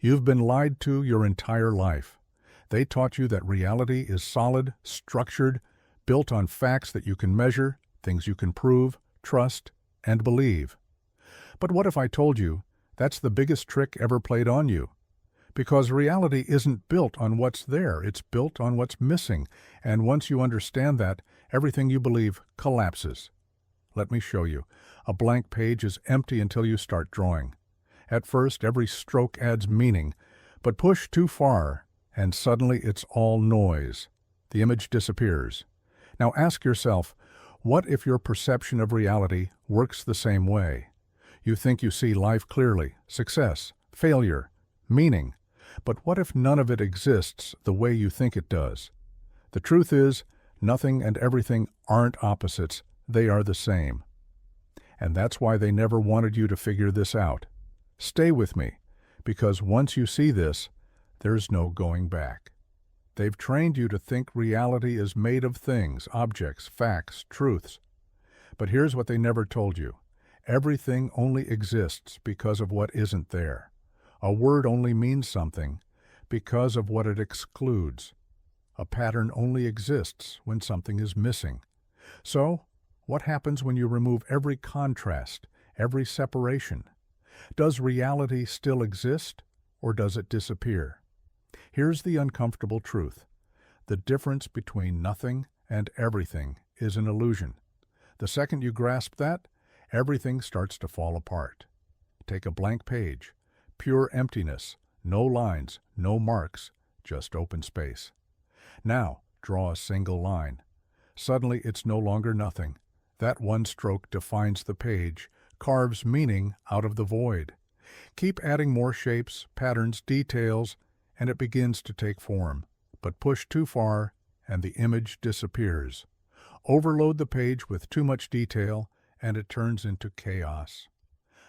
You've been lied to your entire life. They taught you that reality is solid, structured, built on facts that you can measure, things you can prove, trust, and believe. But what if I told you that's the biggest trick ever played on you? Because reality isn't built on what's there, it's built on what's missing, and once you understand that, everything you believe collapses. Let me show you. A blank page is empty until you start drawing. At first, every stroke adds meaning, but push too far, and suddenly it's all noise. The image disappears. Now ask yourself, what if your perception of reality works the same way? You think you see life clearly, success, failure, meaning. But what if none of it exists the way you think it does? The truth is, nothing and everything aren't opposites, they are the same. And that's why they never wanted you to figure this out. Stay with me, because once you see this, there's no going back. They've trained you to think reality is made of things, objects, facts, truths. But here's what they never told you. Everything only exists because of what isn't there. A word only means something because of what it excludes. A pattern only exists when something is missing. So, what happens when you remove every contrast, every separation? Does reality still exist, or does it disappear? Here's the uncomfortable truth. The difference between nothing and everything is an illusion. The second you grasp that, everything starts to fall apart. Take a blank page. Pure emptiness, no lines, no marks, just open space. Now, draw a single line. Suddenly it's no longer nothing. That one stroke defines the page, carves meaning out of the void. Keep adding more shapes, patterns, details, and it begins to take form. But push too far, and the image disappears. Overload the page with too much detail, and it turns into chaos.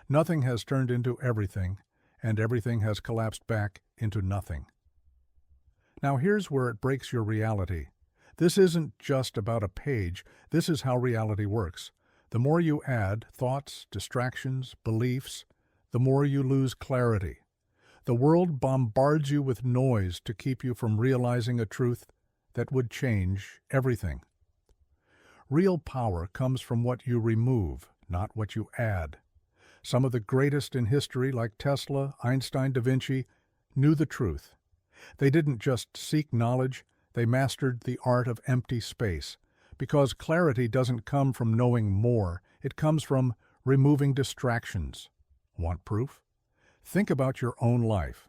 Nothing has turned into everything, and everything has collapsed back into nothing. Now here's where it breaks your reality. This isn't just about a page, this is how reality works. The more you add thoughts, distractions, beliefs, the more you lose clarity. The world bombards you with noise to keep you from realizing a truth that would change everything. Real power comes from what you remove, not what you add. Some of the greatest in history, like Tesla, Einstein, Da Vinci, knew the truth. They didn't just seek knowledge, they mastered the art of empty space. Because clarity doesn't come from knowing more, it comes from removing distractions. Want proof? Think about your own life.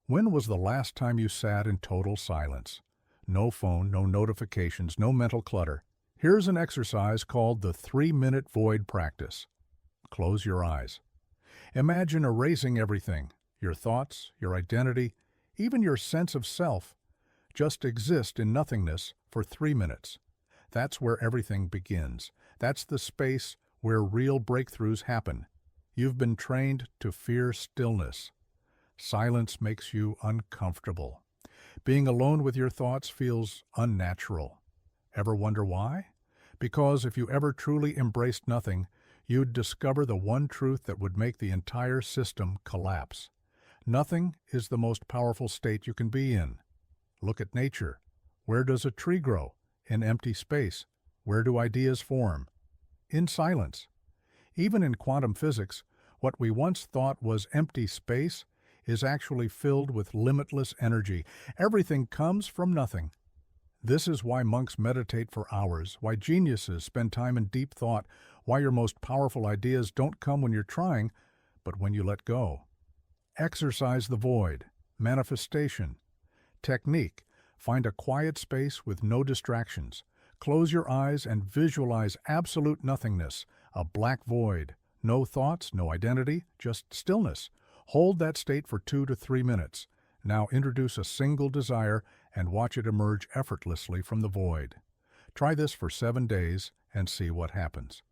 When was the last time you sat in total silence? No phone, no notifications, no mental clutter. Here's an exercise called the 3-minute void practice. Close your eyes. Imagine erasing everything, your thoughts, your identity, even your sense of self. Just exist in nothingness for 3 minutes. That's where everything begins. That's the space where real breakthroughs happen. You've been trained to fear stillness. Silence makes you uncomfortable. Being alone with your thoughts feels unnatural. Ever wonder why? Because if you ever truly embraced nothing, you'd discover the one truth that would make the entire system collapse. Nothing is the most powerful state you can be in. Look at nature. Where does a tree grow? In empty space. Where do ideas form? In silence. Even in quantum physics, what we once thought was empty space is actually filled with limitless energy. Everything comes from nothing. This is why monks meditate for hours, why geniuses spend time in deep thought, why your most powerful ideas don't come when you're trying, but when you let go. Exercise the void. Manifestation. Technique. Find a quiet space with no distractions. Close your eyes and visualize absolute nothingness, a black void. No thoughts, no identity, just stillness. Hold that state for 2 to 3 minutes. Now introduce a single desire and watch it emerge effortlessly from the void. Try this for 7 days and see what happens.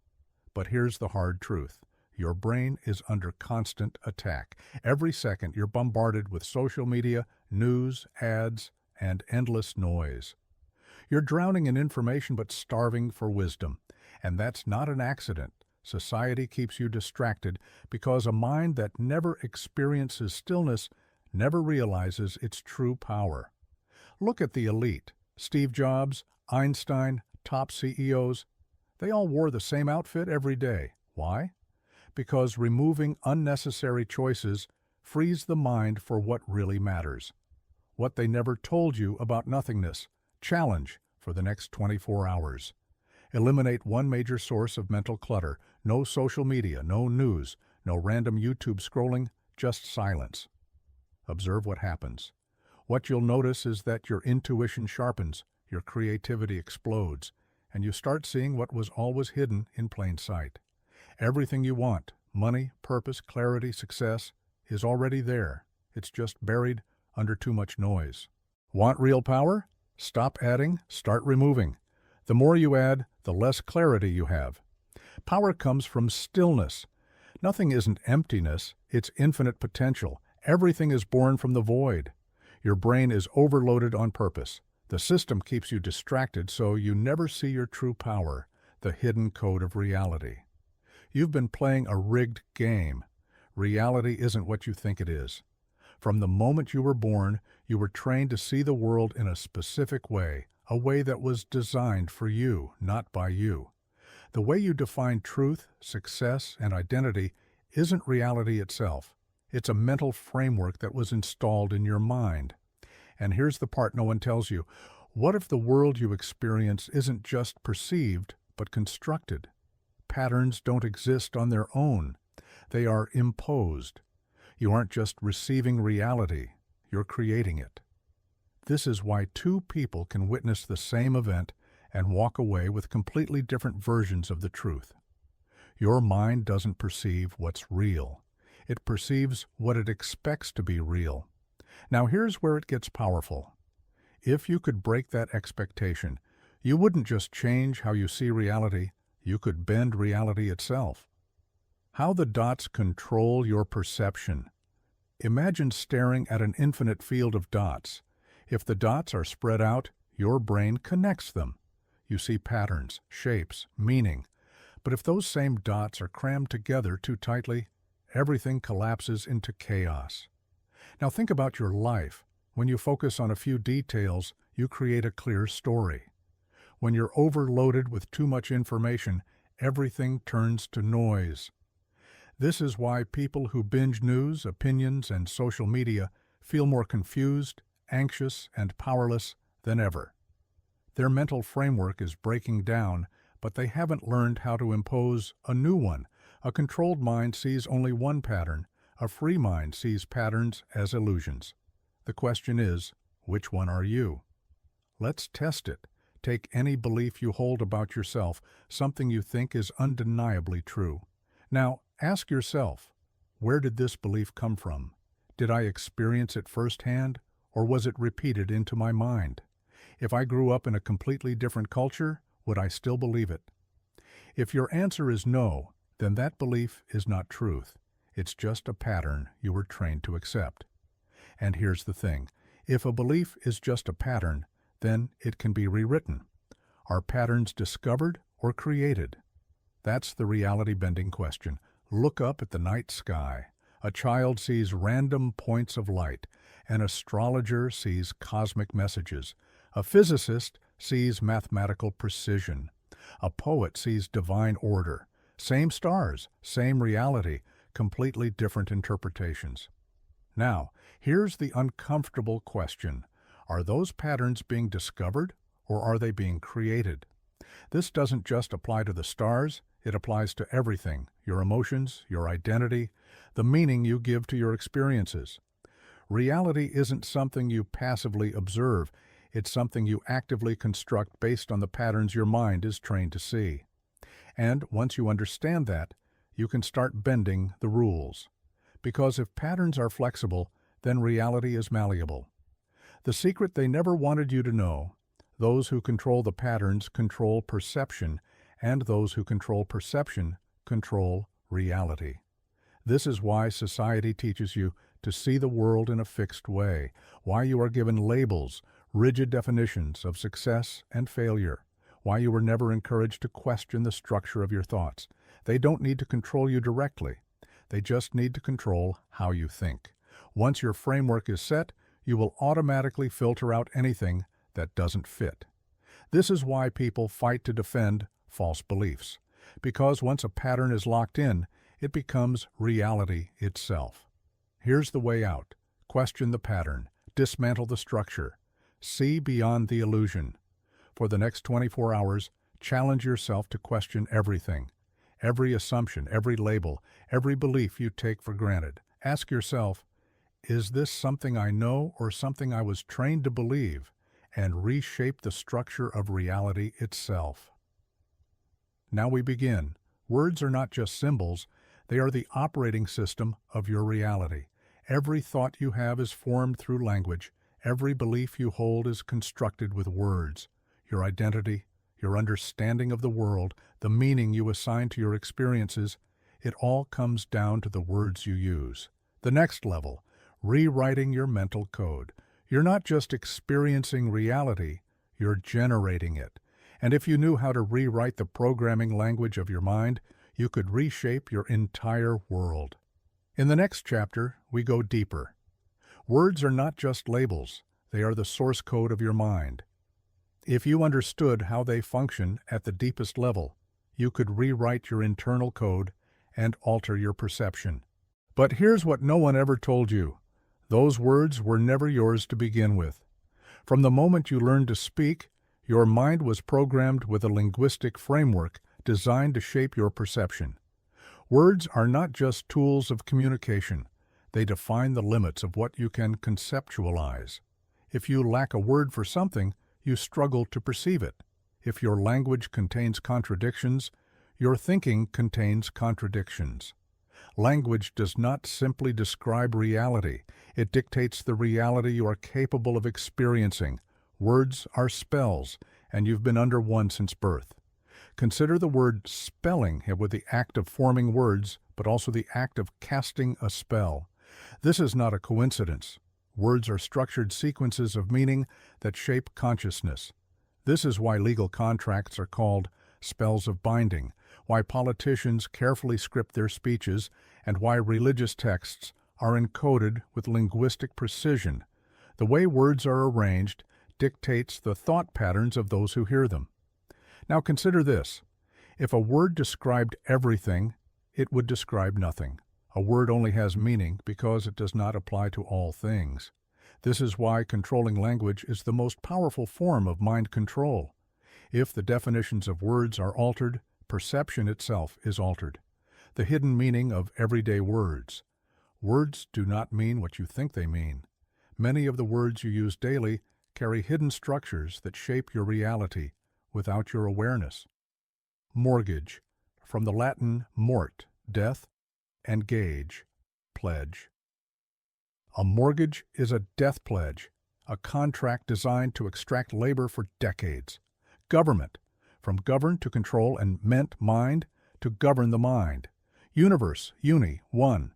But here's the hard truth. Your brain is under constant attack. Every second you're bombarded with social media, news, ads, and endless noise. You're drowning in information but starving for wisdom. And that's not an accident. Society keeps you distracted because a mind that never experiences stillness never realizes its true power. Look at the elite. Steve Jobs, Einstein, top CEOs. They all wore the same outfit every day. Why? Because removing unnecessary choices frees the mind for what really matters. What they never told you about nothingness. Challenge for the next 24 hours. Eliminate one major source of mental clutter. No social media, no news, no random YouTube scrolling, just silence. Observe what happens. What you'll notice is that your intuition sharpens, your creativity explodes, and you start seeing what was always hidden in plain sight. Everything you want, money, purpose, clarity, success, is already there. It's just buried under too much noise. Want real power? Stop adding, start removing. The more you add, the less clarity you have. Power comes from stillness. Nothing isn't emptiness, it's infinite potential. Everything is born from the void. Your brain is overloaded on purpose. The system keeps you distracted so you never see your true power, the hidden code of reality. You've been playing a rigged game. Reality isn't what you think it is. From the moment you were born, you were trained to see the world in a specific way, a way that was designed for you, not by you. The way you define truth, success, and identity isn't reality itself. It's a mental framework that was installed in your mind. And here's the part no one tells you. What if the world you experience isn't just perceived, but constructed? Patterns don't exist on their own. They are imposed. You aren't just receiving reality, you're creating it. This is why two people can witness the same event and walk away with completely different versions of the truth. Your mind doesn't perceive what's real. It perceives what it expects to be real. Now here's where it gets powerful. If you could break that expectation, you wouldn't just change how you see reality, you could bend reality itself. How the dots control your perception. Imagine staring at an infinite field of dots. If the dots are spread out, your brain connects them. You see patterns, shapes, meaning. But if those same dots are crammed together too tightly, everything collapses into chaos. Now think about your life. When you focus on a few details, you create a clear story. When you're overloaded with too much information, everything turns to noise. This is why people who binge news, opinions, and social media feel more confused, anxious, and powerless than ever. Their mental framework is breaking down, but they haven't learned how to impose a new one. A controlled mind sees only one pattern. A free mind sees patterns as illusions. The question is, which one are you? Let's test it. Take any belief you hold about yourself, something you think is undeniably true. Now, ask yourself, where did this belief come from? Did I experience it firsthand, or was it repeated into my mind? If I grew up in a completely different culture, would I still believe it? If your answer is no, then that belief is not truth. It's just a pattern you were trained to accept. And here's the thing. If a belief is just a pattern, then it can be rewritten. Are patterns discovered or created? That's the reality-bending question. Look up at the night sky. A child sees random points of light. An astrologer sees cosmic messages. A physicist sees mathematical precision. A poet sees divine order. Same stars, same reality, completely different interpretations. Now, here's the uncomfortable question. Are those patterns being discovered, or are they being created? This doesn't just apply to the stars, it applies to everything, your emotions, your identity, the meaning you give to your experiences. Reality isn't something you passively observe, it's something you actively construct based on the patterns your mind is trained to see. And once you understand that, you can start bending the rules. Because if patterns are flexible, then reality is malleable. The secret they never wanted you to know: those who control the patterns control perception, and those who control perception control reality. This is why society teaches you to see the world in a fixed way, why you are given labels, rigid definitions of success and failure, why you were never encouraged to question the structure of your thoughts. They don't need to control you directly. They just need to control how you think. Once your framework is set, you will automatically filter out anything that doesn't fit. This is why people fight to defend false beliefs, because once a pattern is locked in, it becomes reality itself. Here's the way out. Question the pattern. Dismantle the structure. See beyond the illusion. For the next 24 hours, challenge yourself to question everything. Every assumption, every label, every belief you take for granted. Ask yourself, is this something I know or something I was trained to believe? And reshape the structure of reality itself. Now we begin. Words are not just symbols, they are the operating system of your reality. Every thought you have is formed through language. Every belief you hold is constructed with words. Your identity, your understanding of the world, the meaning you assign to your experiences, it all comes down to the words you use. The next level, rewriting your mental code. You're not just experiencing reality, you're generating it. And if you knew how to rewrite the programming language of your mind, you could reshape your entire world. In the next chapter, we go deeper. Words are not just labels, they are the source code of your mind. If you understood how they function at the deepest level, you could rewrite your internal code and alter your perception. But here's what no one ever told you. Those words were never yours to begin with. From the moment you learned to speak, your mind was programmed with a linguistic framework designed to shape your perception. Words are not just tools of communication. They define the limits of what you can conceptualize. If you lack a word for something, you struggle to perceive it. If your language contains contradictions, your thinking contains contradictions. Language does not simply describe reality. It dictates the reality you are capable of experiencing. Words are spells, and you've been under one since birth. Consider the word spelling with the act of forming words, but also the act of casting a spell. This is not a coincidence. Words are structured sequences of meaning that shape consciousness. This is why legal contracts are called spells of binding, why politicians carefully script their speeches, and why religious texts are encoded with linguistic precision. The way words are arranged dictates the thought patterns of those who hear them. Now consider this. If a word described everything, it would describe nothing. A word only has meaning because it does not apply to all things. This is why controlling language is the most powerful form of mind control. If the definitions of words are altered, perception itself is altered. The hidden meaning of everyday words. Words do not mean what you think they mean. Many of the words you use daily carry hidden structures that shape your reality without your awareness. Mortgage, from the Latin mort, death, and gage, pledge. A mortgage is a death pledge, a contract designed to extract labor for decades. Government, from govern to control and meant mind to govern the mind. Universe, uni, one.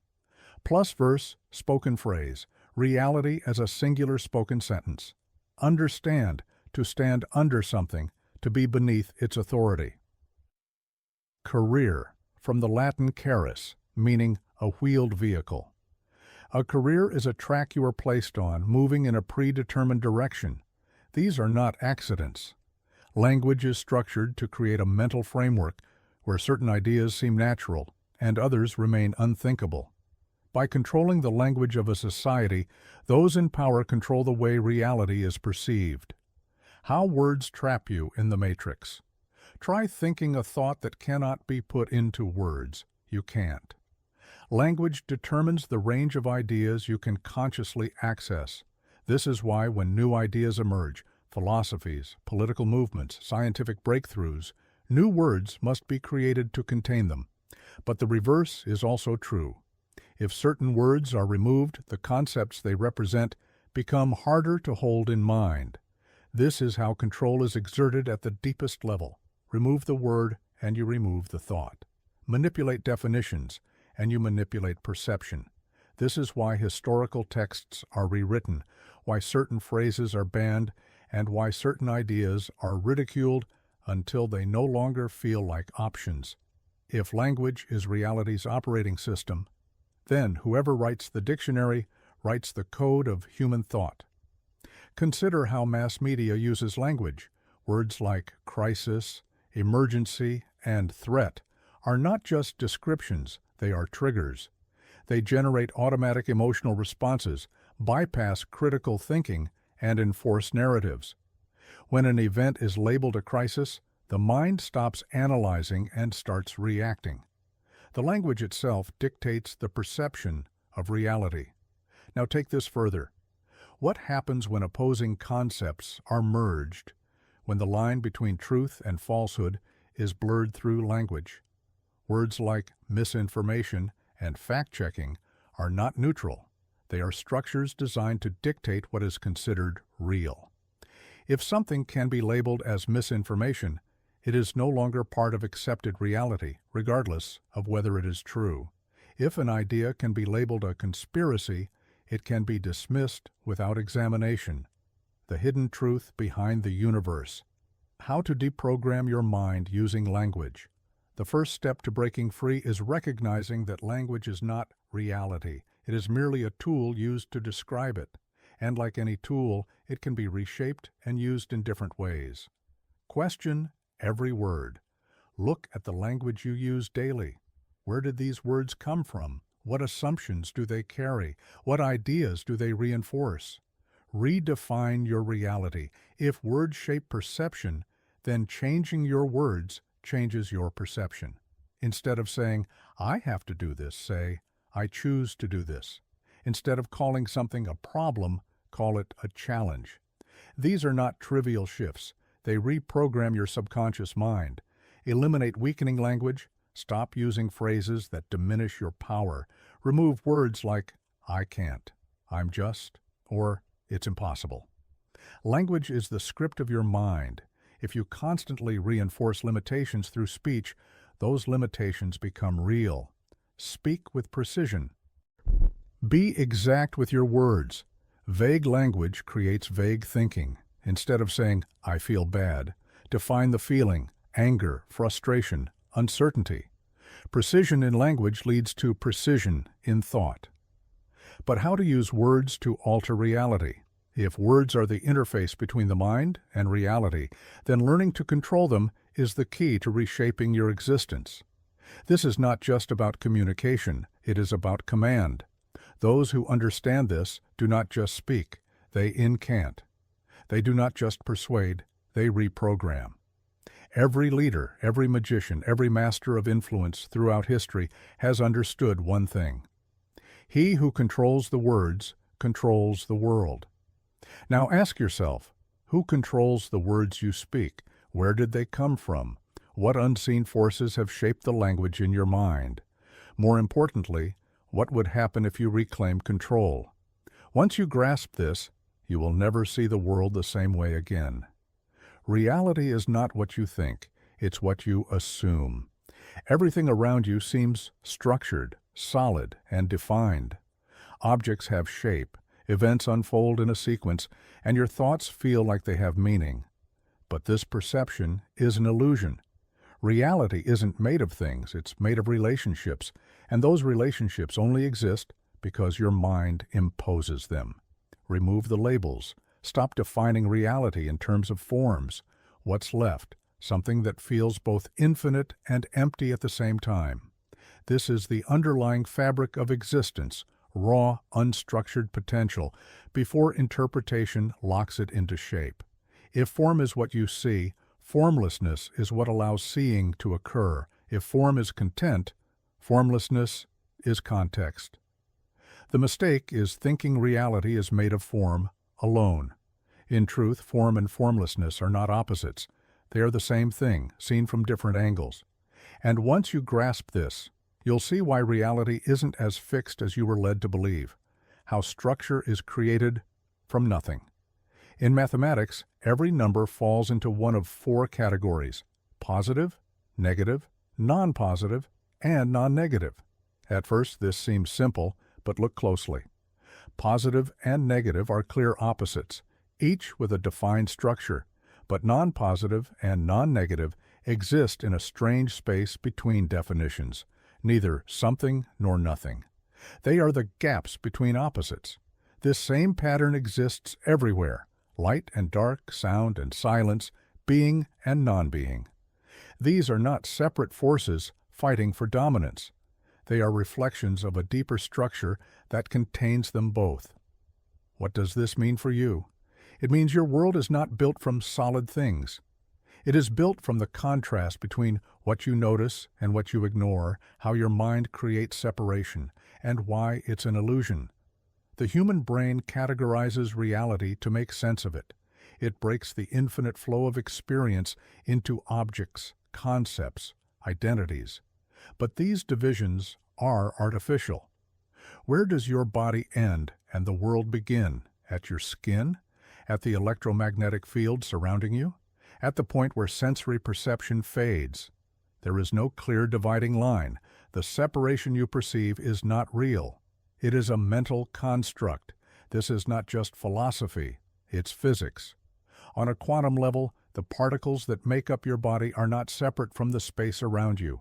Plus verse, spoken phrase, reality as a singular spoken sentence. Understand, to stand under something, to be beneath its authority. Career, from the Latin carus, meaning a wheeled vehicle. A career is a track you are placed on, moving in a predetermined direction. These are not accidents. Language is structured to create a mental framework where certain ideas seem natural and others remain unthinkable. By controlling the language of a society, those in power control the way reality is perceived. How words trap you in the matrix. Try thinking a thought that cannot be put into words. You can't. Language determines the range of ideas you can consciously access. This is why when new ideas emerge, philosophies, political movements, scientific breakthroughs, new words must be created to contain them. But the reverse is also true. If certain words are removed, the concepts they represent become harder to hold in mind. This is how control is exerted at the deepest level. Remove the word and you remove the thought. Manipulate definitions and you manipulate perception. This is why historical texts are rewritten, why certain phrases are banned, and why certain ideas are ridiculed until they no longer feel like options. If language is reality's operating system, then whoever writes the dictionary writes the code of human thought. Consider how mass media uses language. Words like crisis, emergency, and threat are not just descriptions, they are triggers. They generate automatic emotional responses, bypass critical thinking, and enforce narratives. When an event is labeled a crisis, the mind stops analyzing and starts reacting. The language itself dictates the perception of reality. Now take this further. What happens when opposing concepts are merged, when the line between truth and falsehood is blurred through language? Words like misinformation and fact-checking are not neutral. They are structures designed to dictate what is considered real. If something can be labeled as misinformation, it is no longer part of accepted reality, regardless of whether it is true. If an idea can be labeled a conspiracy, it can be dismissed without examination. The hidden truth behind the universe. How to deprogram your mind using language. The first step to breaking free is recognizing that language is not reality. It is merely a tool used to describe it. And like any tool, it can be reshaped and used in different ways. Question every word. Look at the language you use daily. Where did these words come from? What assumptions do they carry? What ideas do they reinforce? Redefine your reality. If words shape perception, then changing your words changes your perception. Instead of saying, I have to do this, say, I choose to do this. Instead of calling something a problem, call it a challenge. These are not trivial shifts. They reprogram your subconscious mind. Eliminate weakening language. Stop using phrases that diminish your power. Remove words like, I can't, I'm just, or it's impossible. Language is the script of your mind. If you constantly reinforce limitations through speech, those limitations become real. Speak with precision. Be exact with your words. Vague language creates vague thinking. Instead of saying, I feel bad, define the feeling, anger, frustration, uncertainty. Precision in language leads to precision in thought. But how to use words to alter reality? If words are the interface between the mind and reality, then learning to control them is the key to reshaping your existence. This is not just about communication, it is about command. Those who understand this do not just speak, they incant. They do not just persuade, they reprogram. Every leader, every magician, every master of influence throughout history has understood one thing. He who controls the words controls the world. Now ask yourself, who controls the words you speak? Where did they come from? What unseen forces have shaped the language in your mind? More importantly, what would happen if you reclaim control? Once you grasp this, you will never see the world the same way again. Reality is not what you think, it's what you assume. Everything around you seems structured, solid, and defined. Objects have shape, events unfold in a sequence, and your thoughts feel like they have meaning. But this perception is an illusion. Reality isn't made of things, it's made of relationships, and those relationships only exist because your mind imposes them. Remove the labels. Stop defining reality in terms of forms. What's left? Something that feels both infinite and empty at the same time. This is the underlying fabric of existence, raw, unstructured potential, before interpretation locks it into shape. If form is what you see, formlessness is what allows seeing to occur. If form is content, formlessness is context. The mistake is thinking reality is made of form alone. In truth, form and formlessness are not opposites. They are the same thing, seen from different angles. And once you grasp this, you'll see why reality isn't as fixed as you were led to believe, how structure is created from nothing. In mathematics, every number falls into one of four categories: positive, negative, non-positive, and non-negative. At first, this seems simple, but look closely. Positive and negative are clear opposites, each with a defined structure, but non-positive and non-negative exist in a strange space between definitions, neither something nor nothing. They are the gaps between opposites. This same pattern exists everywhere: light and dark, sound and silence, being and non-being. These are not separate forces fighting for dominance. They are reflections of a deeper structure that contains them both. What does this mean for you? It means your world is not built from solid things. It is built from the contrast between what you notice and what you ignore, how your mind creates separation, and why it's an illusion. The human brain categorizes reality to make sense of it. It breaks the infinite flow of experience into objects, concepts, identities. But these divisions are artificial. Where does your body end and the world begin? At your skin? At the electromagnetic field surrounding you? At the point where sensory perception fades? There is no clear dividing line. The separation you perceive is not real. It is a mental construct. This is not just philosophy, it's physics. On a quantum level, the particles that make up your body are not separate from the space around you.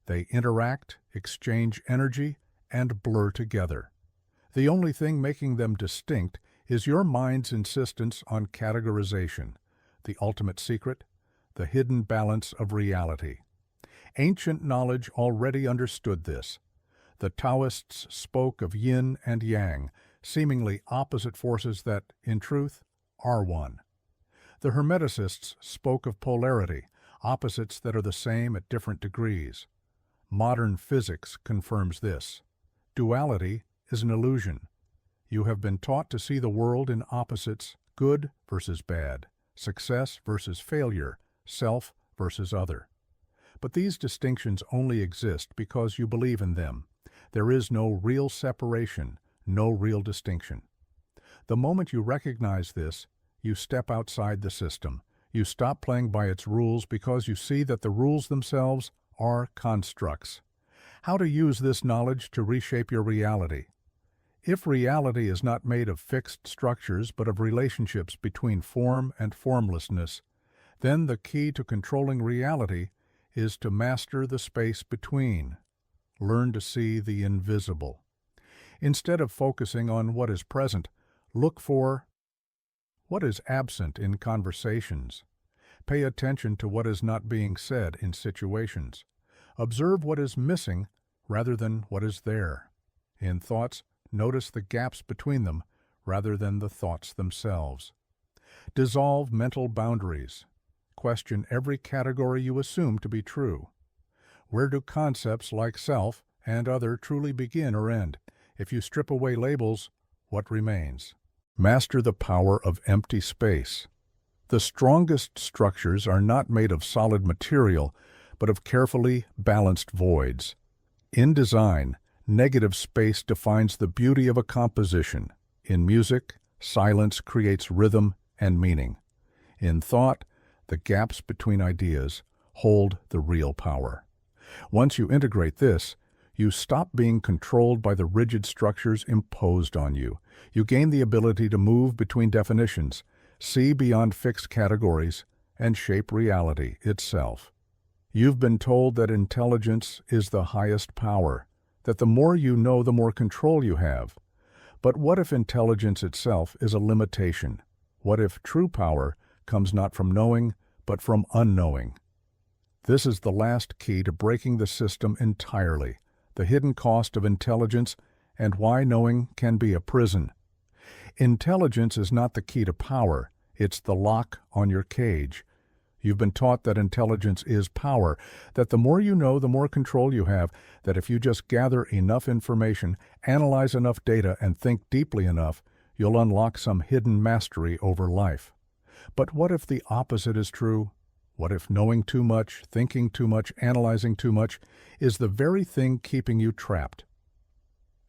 They interact, exchange energy, and blur together. The only thing making them distinct is your mind's insistence on categorization, the ultimate secret, the hidden balance of reality. Ancient knowledge already understood this. The Taoists spoke of yin and yang, seemingly opposite forces that, in truth, are one. The Hermeticists spoke of polarity, opposites that are the same at different degrees. Modern physics confirms this. Duality is an illusion. You have been taught to see the world in opposites: good versus bad, success versus failure, self versus other. But these distinctions only exist because you believe in them. There is no real separation, no real distinction. The moment you recognize this, you step outside the system. You stop playing by its rules because you see that the rules themselves are constructs. How to use this knowledge to reshape your reality? If reality is not made of fixed structures but of relationships between form and formlessness, then the key to controlling reality is to master the space between. Learn to see the invisible. Instead of focusing on what is present, look for what is absent in conversations. Pay attention to what is not being said in situations. Observe what is missing rather than what is there. In thoughts, notice the gaps between them rather than the thoughts themselves. Dissolve mental boundaries. Question every category you assume to be true. Where do concepts like self and other truly begin or end? If you strip away labels, what remains? Master the power of empty space. The strongest structures are not made of solid material, but of carefully balanced voids. In design, negative space defines the beauty of a composition. In music, silence creates rhythm and meaning. In thought, the gaps between ideas hold the real power. Once you integrate this, you stop being controlled by the rigid structures imposed on you. You gain the ability to move between definitions, see beyond fixed categories, and shape reality itself. You've been told that intelligence is the highest power, that the more you know, the more control you have. But what if intelligence itself is a limitation? What if true power comes not from knowing, but from unknowing? This is the last key to breaking the system entirely, the hidden cost of intelligence and why knowing can be a prison. Intelligence is not the key to power, it's the lock on your cage. You've been taught that intelligence is power, that the more you know, the more control you have, that if you just gather enough information, analyze enough data, and think deeply enough, you'll unlock some hidden mastery over life. But what if the opposite is true? What if knowing too much, thinking too much, analyzing too much is the very thing keeping you trapped?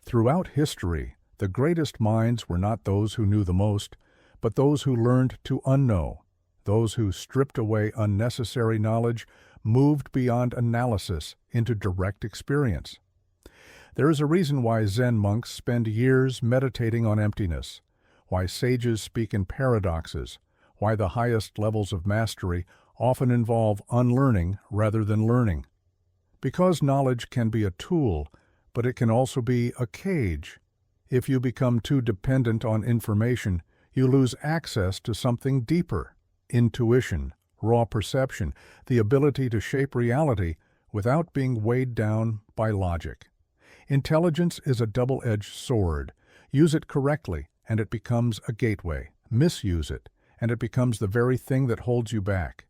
Throughout history, the greatest minds were not those who knew the most, but those who learned to unknow, those who stripped away unnecessary knowledge, moved beyond analysis into direct experience. There is a reason why Zen monks spend years meditating on emptiness, why sages speak in paradoxes, why the highest levels of mastery often involve unlearning rather than learning. Because knowledge can be a tool, but it can also be a cage. If you become too dependent on information, you lose access to something deeper: intuition, raw perception, the ability to shape reality without being weighed down by logic. Intelligence is a double-edged sword. Use it correctly, and it becomes a gateway. Misuse it, and it becomes the very thing that holds you back.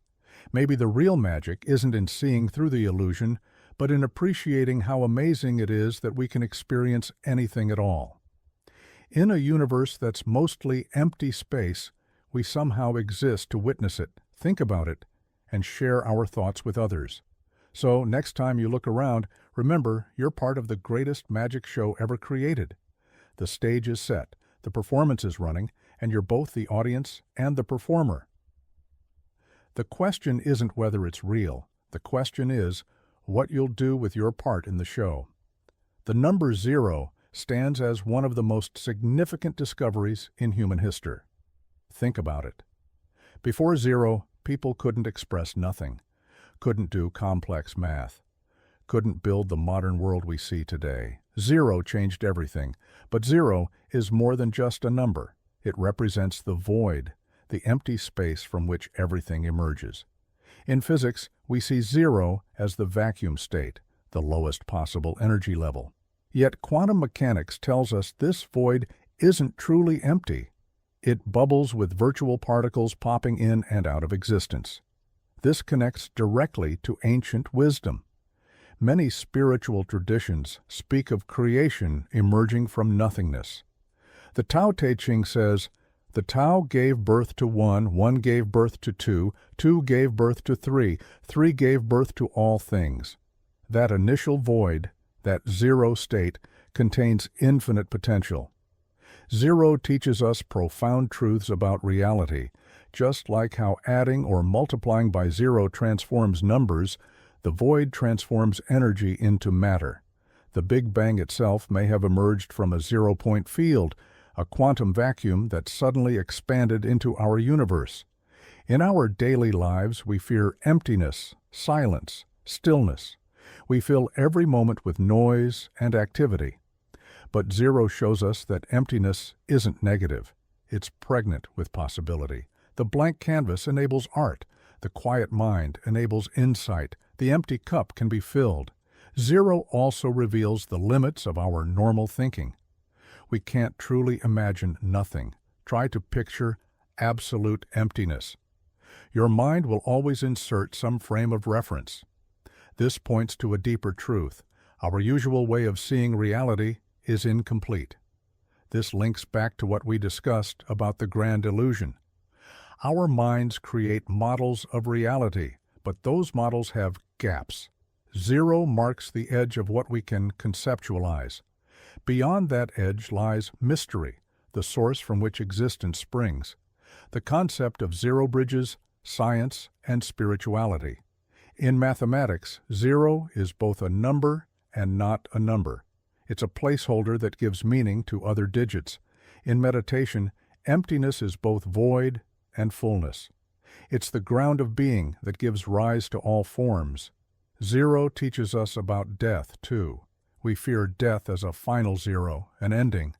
Maybe the real magic isn't in seeing through the illusion, but in appreciating how amazing it is that we can experience anything at all. In a universe that's mostly empty space, we somehow exist to witness it, think about it, and share our thoughts with others. So, next time you look around, remember you're part of the greatest magic show ever created. The stage is set, the performance is running, and you're both the audience and the performer. The question isn't whether it's real. The question is what you'll do with your part in the show. The number 0 stands as one of the most significant discoveries in human history. Think about it. Before 0, people couldn't express nothing, couldn't do complex math, couldn't build the modern world we see today. 0 changed everything, but 0 is more than just a number. It represents the void, the empty space from which everything emerges. In physics, we see 0 as the vacuum state, the lowest possible energy level. Yet quantum mechanics tells us this void isn't truly empty. It bubbles with virtual particles popping in and out of existence. This connects directly to ancient wisdom. Many spiritual traditions speak of creation emerging from nothingness. The Tao Te Ching says, "The Tao gave birth to one, one gave birth to two, two gave birth to three, three gave birth to all things." That initial void, that 0 state, contains infinite potential. 0 teaches us profound truths about reality. Just like how adding or multiplying by 0 transforms numbers, the void transforms energy into matter. The Big Bang itself may have emerged from a 0-point field, a quantum vacuum that suddenly expanded into our universe. In our daily lives, we fear emptiness, silence, stillness. We fill every moment with noise and activity. But 0 shows us that emptiness isn't negative. It's pregnant with possibility. The blank canvas enables art. The quiet mind enables insight. The empty cup can be filled. 0 also reveals the limits of our normal thinking. We can't truly imagine nothing. Try to picture absolute emptiness. Your mind will always insert some frame of reference. This points to a deeper truth. Our usual way of seeing reality is incomplete. This links back to what we discussed about the grand illusion. Our minds create models of reality, but those models have gaps. 0 marks the edge of what we can conceptualize. Beyond that edge lies mystery, the source from which existence springs. The concept of 0 bridges science and spirituality. In mathematics, 0 is both a number and not a number. It's a placeholder that gives meaning to other digits. In meditation, emptiness is both void and fullness. It's the ground of being that gives rise to all forms. 0 teaches us about death, too. We fear death as a final 0, an ending.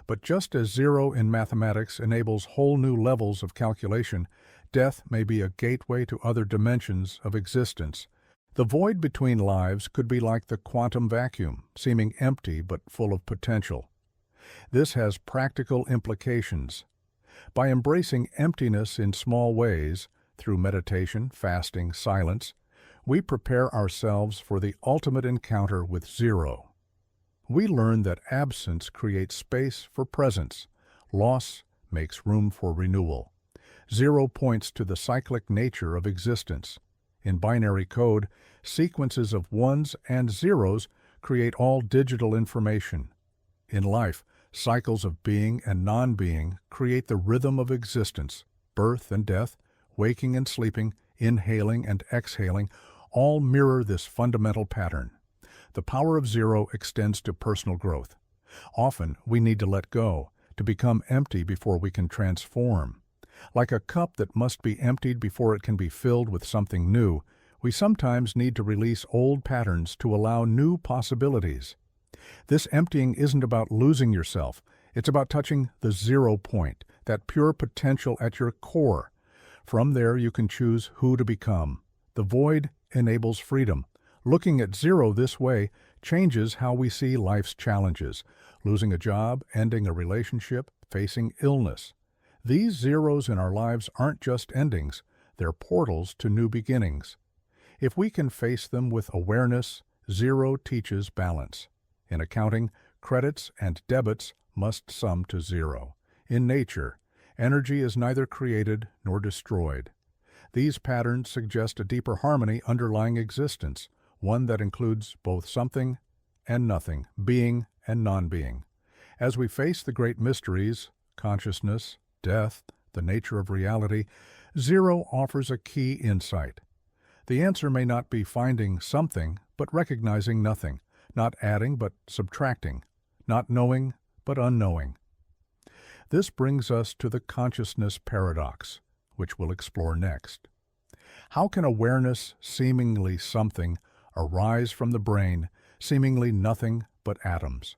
But just as 0 in mathematics enables whole new levels of calculation, death may be a gateway to other dimensions of existence. The void between lives could be like the quantum vacuum, seeming empty but full of potential. This has practical implications. By embracing emptiness in small ways, through meditation, fasting, silence, we prepare ourselves for the ultimate encounter with 0. We learn that absence creates space for presence. Loss makes room for renewal. 0 points to the cyclic nature of existence. In binary code, sequences of 1s and 0s create all digital information. In life, cycles of being and non-being create the rhythm of existence. Birth and death, waking and sleeping, inhaling and exhaling, all mirror this fundamental pattern. The power of 0 extends to personal growth. Often, we need to let go, to become empty before we can transform. Like a cup that must be emptied before it can be filled with something new, we sometimes need to release old patterns to allow new possibilities. This emptying isn't about losing yourself, it's about touching the 0 point, that pure potential at your core. From there you can choose who to become. The void enables freedom. Looking at 0 this way changes how we see life's challenges: losing a job, ending a relationship, facing illness. These zeros in our lives aren't just endings, they're portals to new beginnings. If we can face them with awareness, 0 teaches balance. In accounting, credits and debits must sum to 0. In nature, energy is neither created nor destroyed. These patterns suggest a deeper harmony underlying existence, one that includes both something and nothing, being and non-being. As we face the great mysteries, consciousness, death, the nature of reality, 0 offers a key insight. The answer may not be finding something, but recognizing nothing, not adding but subtracting, not knowing but unknowing. This brings us to the consciousness paradox, which we'll explore next. How can awareness, seemingly something, arise from the brain, seemingly nothing but atoms?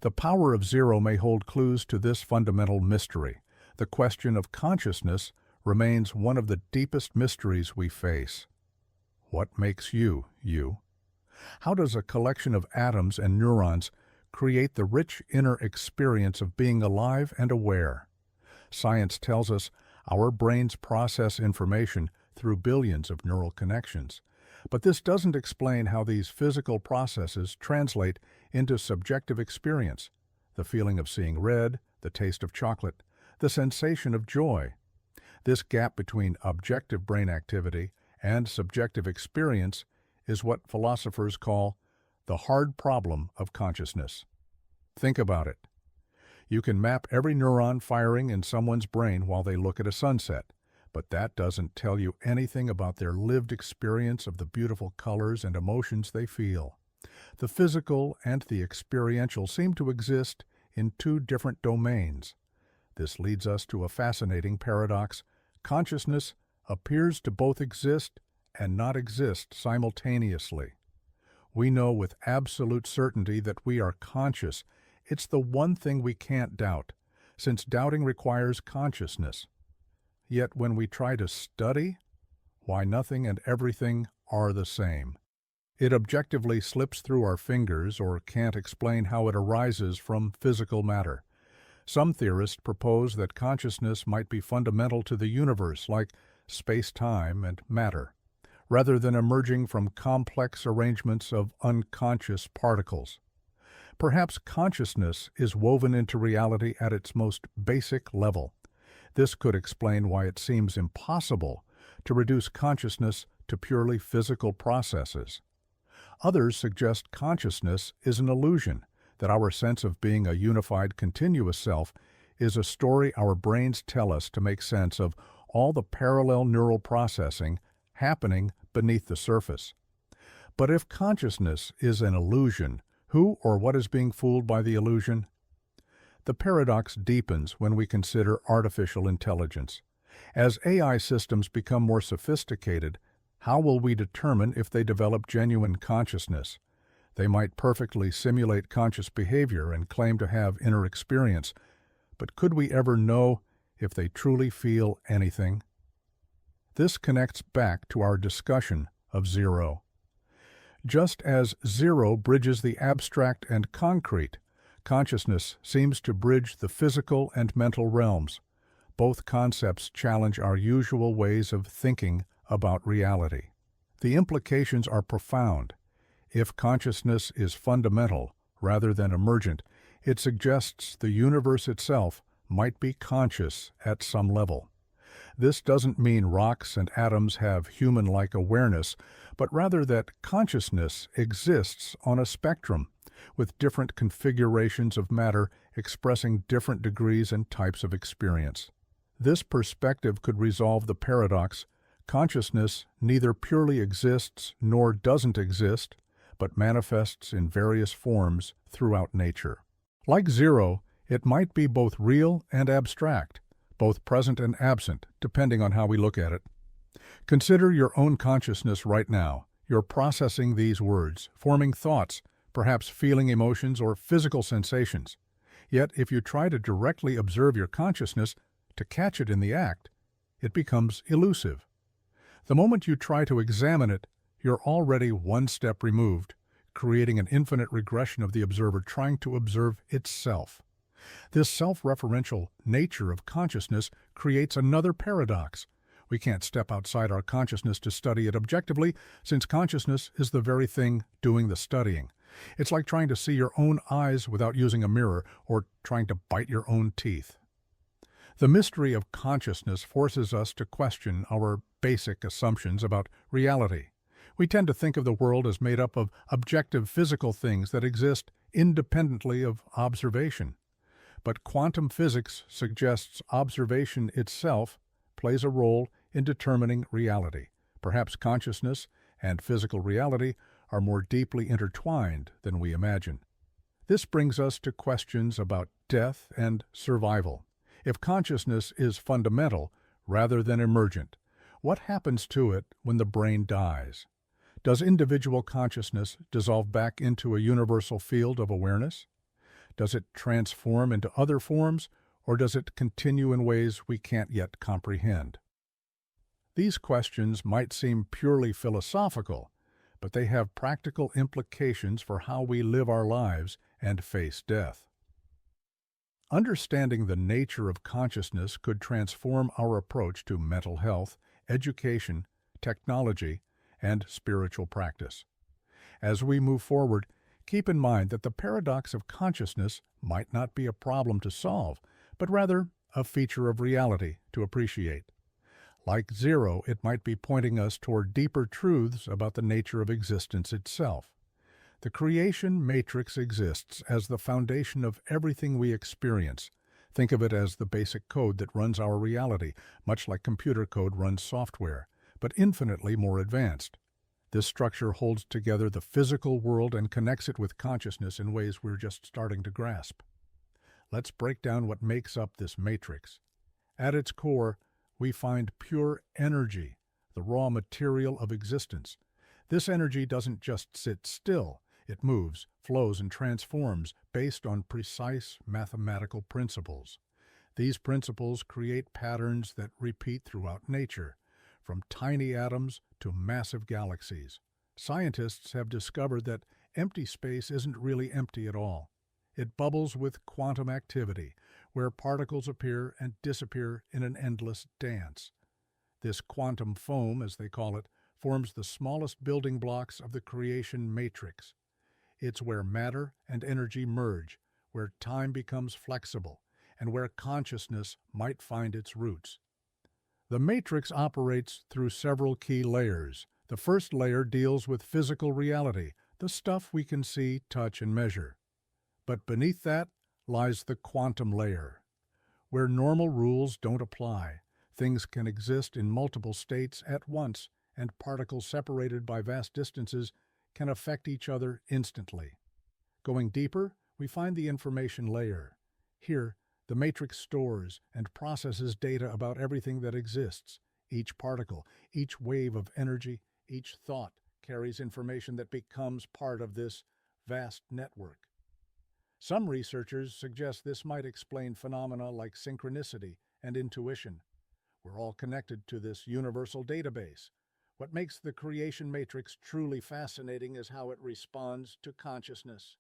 The power of 0 may hold clues to this fundamental mystery. The question of consciousness remains one of the deepest mysteries we face. What makes you, you? How does a collection of atoms and neurons create the rich inner experience of being alive and aware? Science tells us our brains process information through billions of neural connections. But this doesn't explain how these physical processes translate into subjective experience: the feeling of seeing red, the taste of chocolate, the sensation of joy. This gap between objective brain activity and subjective experience is what philosophers call the hard problem of consciousness. Think about it. You can map every neuron firing in someone's brain while they look at a sunset, but that doesn't tell you anything about their lived experience of the beautiful colors and emotions they feel. The physical and the experiential seem to exist in two different domains. This leads us to a fascinating paradox. Consciousness appears to both exist and not exist simultaneously. We know with absolute certainty that we are conscious. It's the one thing we can't doubt, since doubting requires consciousness. Yet when we try to study why nothing and everything are the same, it objectively slips through our fingers or can't explain how it arises from physical matter. Some theorists propose that consciousness might be fundamental to the universe, like space-time and matter, rather than emerging from complex arrangements of unconscious particles. Perhaps consciousness is woven into reality at its most basic level. This could explain why it seems impossible to reduce consciousness to purely physical processes. Others suggest consciousness is an illusion, that our sense of being a unified, continuous self is a story our brains tell us to make sense of all the parallel neural processing happening beneath the surface. But if consciousness is an illusion, who or what is being fooled by the illusion? The paradox deepens when we consider artificial intelligence. As AI systems become more sophisticated, how will we determine if they develop genuine consciousness? They might perfectly simulate conscious behavior and claim to have inner experience, but could we ever know if they truly feel anything? This connects back to our discussion of 0. Just as 0 bridges the abstract and concrete, consciousness seems to bridge the physical and mental realms. Both concepts challenge our usual ways of thinking about reality. The implications are profound. If consciousness is fundamental rather than emergent, it suggests the universe itself might be conscious at some level. This doesn't mean rocks and atoms have human-like awareness, but rather that consciousness exists on a spectrum, with different configurations of matter expressing different degrees and types of experience. This perspective could resolve the paradox: consciousness neither purely exists nor doesn't exist, but manifests in various forms throughout nature. Like 0, it might be both real and abstract, both present and absent, depending on how we look at it. Consider your own consciousness right now. You're processing these words, forming thoughts, perhaps feeling emotions or physical sensations. Yet, if you try to directly observe your consciousness, to catch it in the act, it becomes elusive. The moment you try to examine it, you're already one step removed, creating an infinite regression of the observer trying to observe itself. This self-referential nature of consciousness creates another paradox. We can't step outside our consciousness to study it objectively, since consciousness is the very thing doing the studying. It's like trying to see your own eyes without using a mirror, or trying to bite your own teeth. The mystery of consciousness forces us to question our basic assumptions about reality. We tend to think of the world as made up of objective physical things that exist independently of observation. But quantum physics suggests observation itself plays a role in determining reality. Perhaps consciousness and physical reality are more deeply intertwined than we imagine. This brings us to questions about death and survival. If consciousness is fundamental rather than emergent, what happens to it when the brain dies? Does individual consciousness dissolve back into a universal field of awareness? Does it transform into other forms, or does it continue in ways we can't yet comprehend? These questions might seem purely philosophical, but they have practical implications for how we live our lives and face death. Understanding the nature of consciousness could transform our approach to mental health, education, technology, and spiritual practice. As we move forward, keep in mind that the paradox of consciousness might not be a problem to solve, but rather a feature of reality to appreciate. Like zero, it might be pointing us toward deeper truths about the nature of existence itself. The creation matrix exists as the foundation of everything we experience. Think of it as the basic code that runs our reality, much like computer code runs software, but infinitely more advanced. This structure holds together the physical world and connects it with consciousness in ways we're just starting to grasp. Let's break down what makes up this matrix. At its core, we find pure energy, the raw material of existence. This energy doesn't just sit still. It moves, flows, and transforms based on precise mathematical principles. These principles create patterns that repeat throughout nature, from tiny atoms to massive galaxies. Scientists have discovered that empty space isn't really empty at all. It bubbles with quantum activity, where particles appear and disappear in an endless dance. This quantum foam, as they call it, forms the smallest building blocks of the creation matrix. It's where matter and energy merge, where time becomes flexible, and where consciousness might find its roots. The matrix operates through several key layers. The first layer deals with physical reality, the stuff we can see, touch, and measure. But beneath that lies the quantum layer, where normal rules don't apply. Things can exist in multiple states at once, and particles separated by vast distances can affect each other instantly. Going deeper, we find the information layer. Here, the matrix stores and processes data about everything that exists. Each particle, each wave of energy, each thought carries information that becomes part of this vast network. Some researchers suggest this might explain phenomena like synchronicity and intuition. We're all connected to this universal database. What makes the creation matrix truly fascinating is how it responds to consciousness.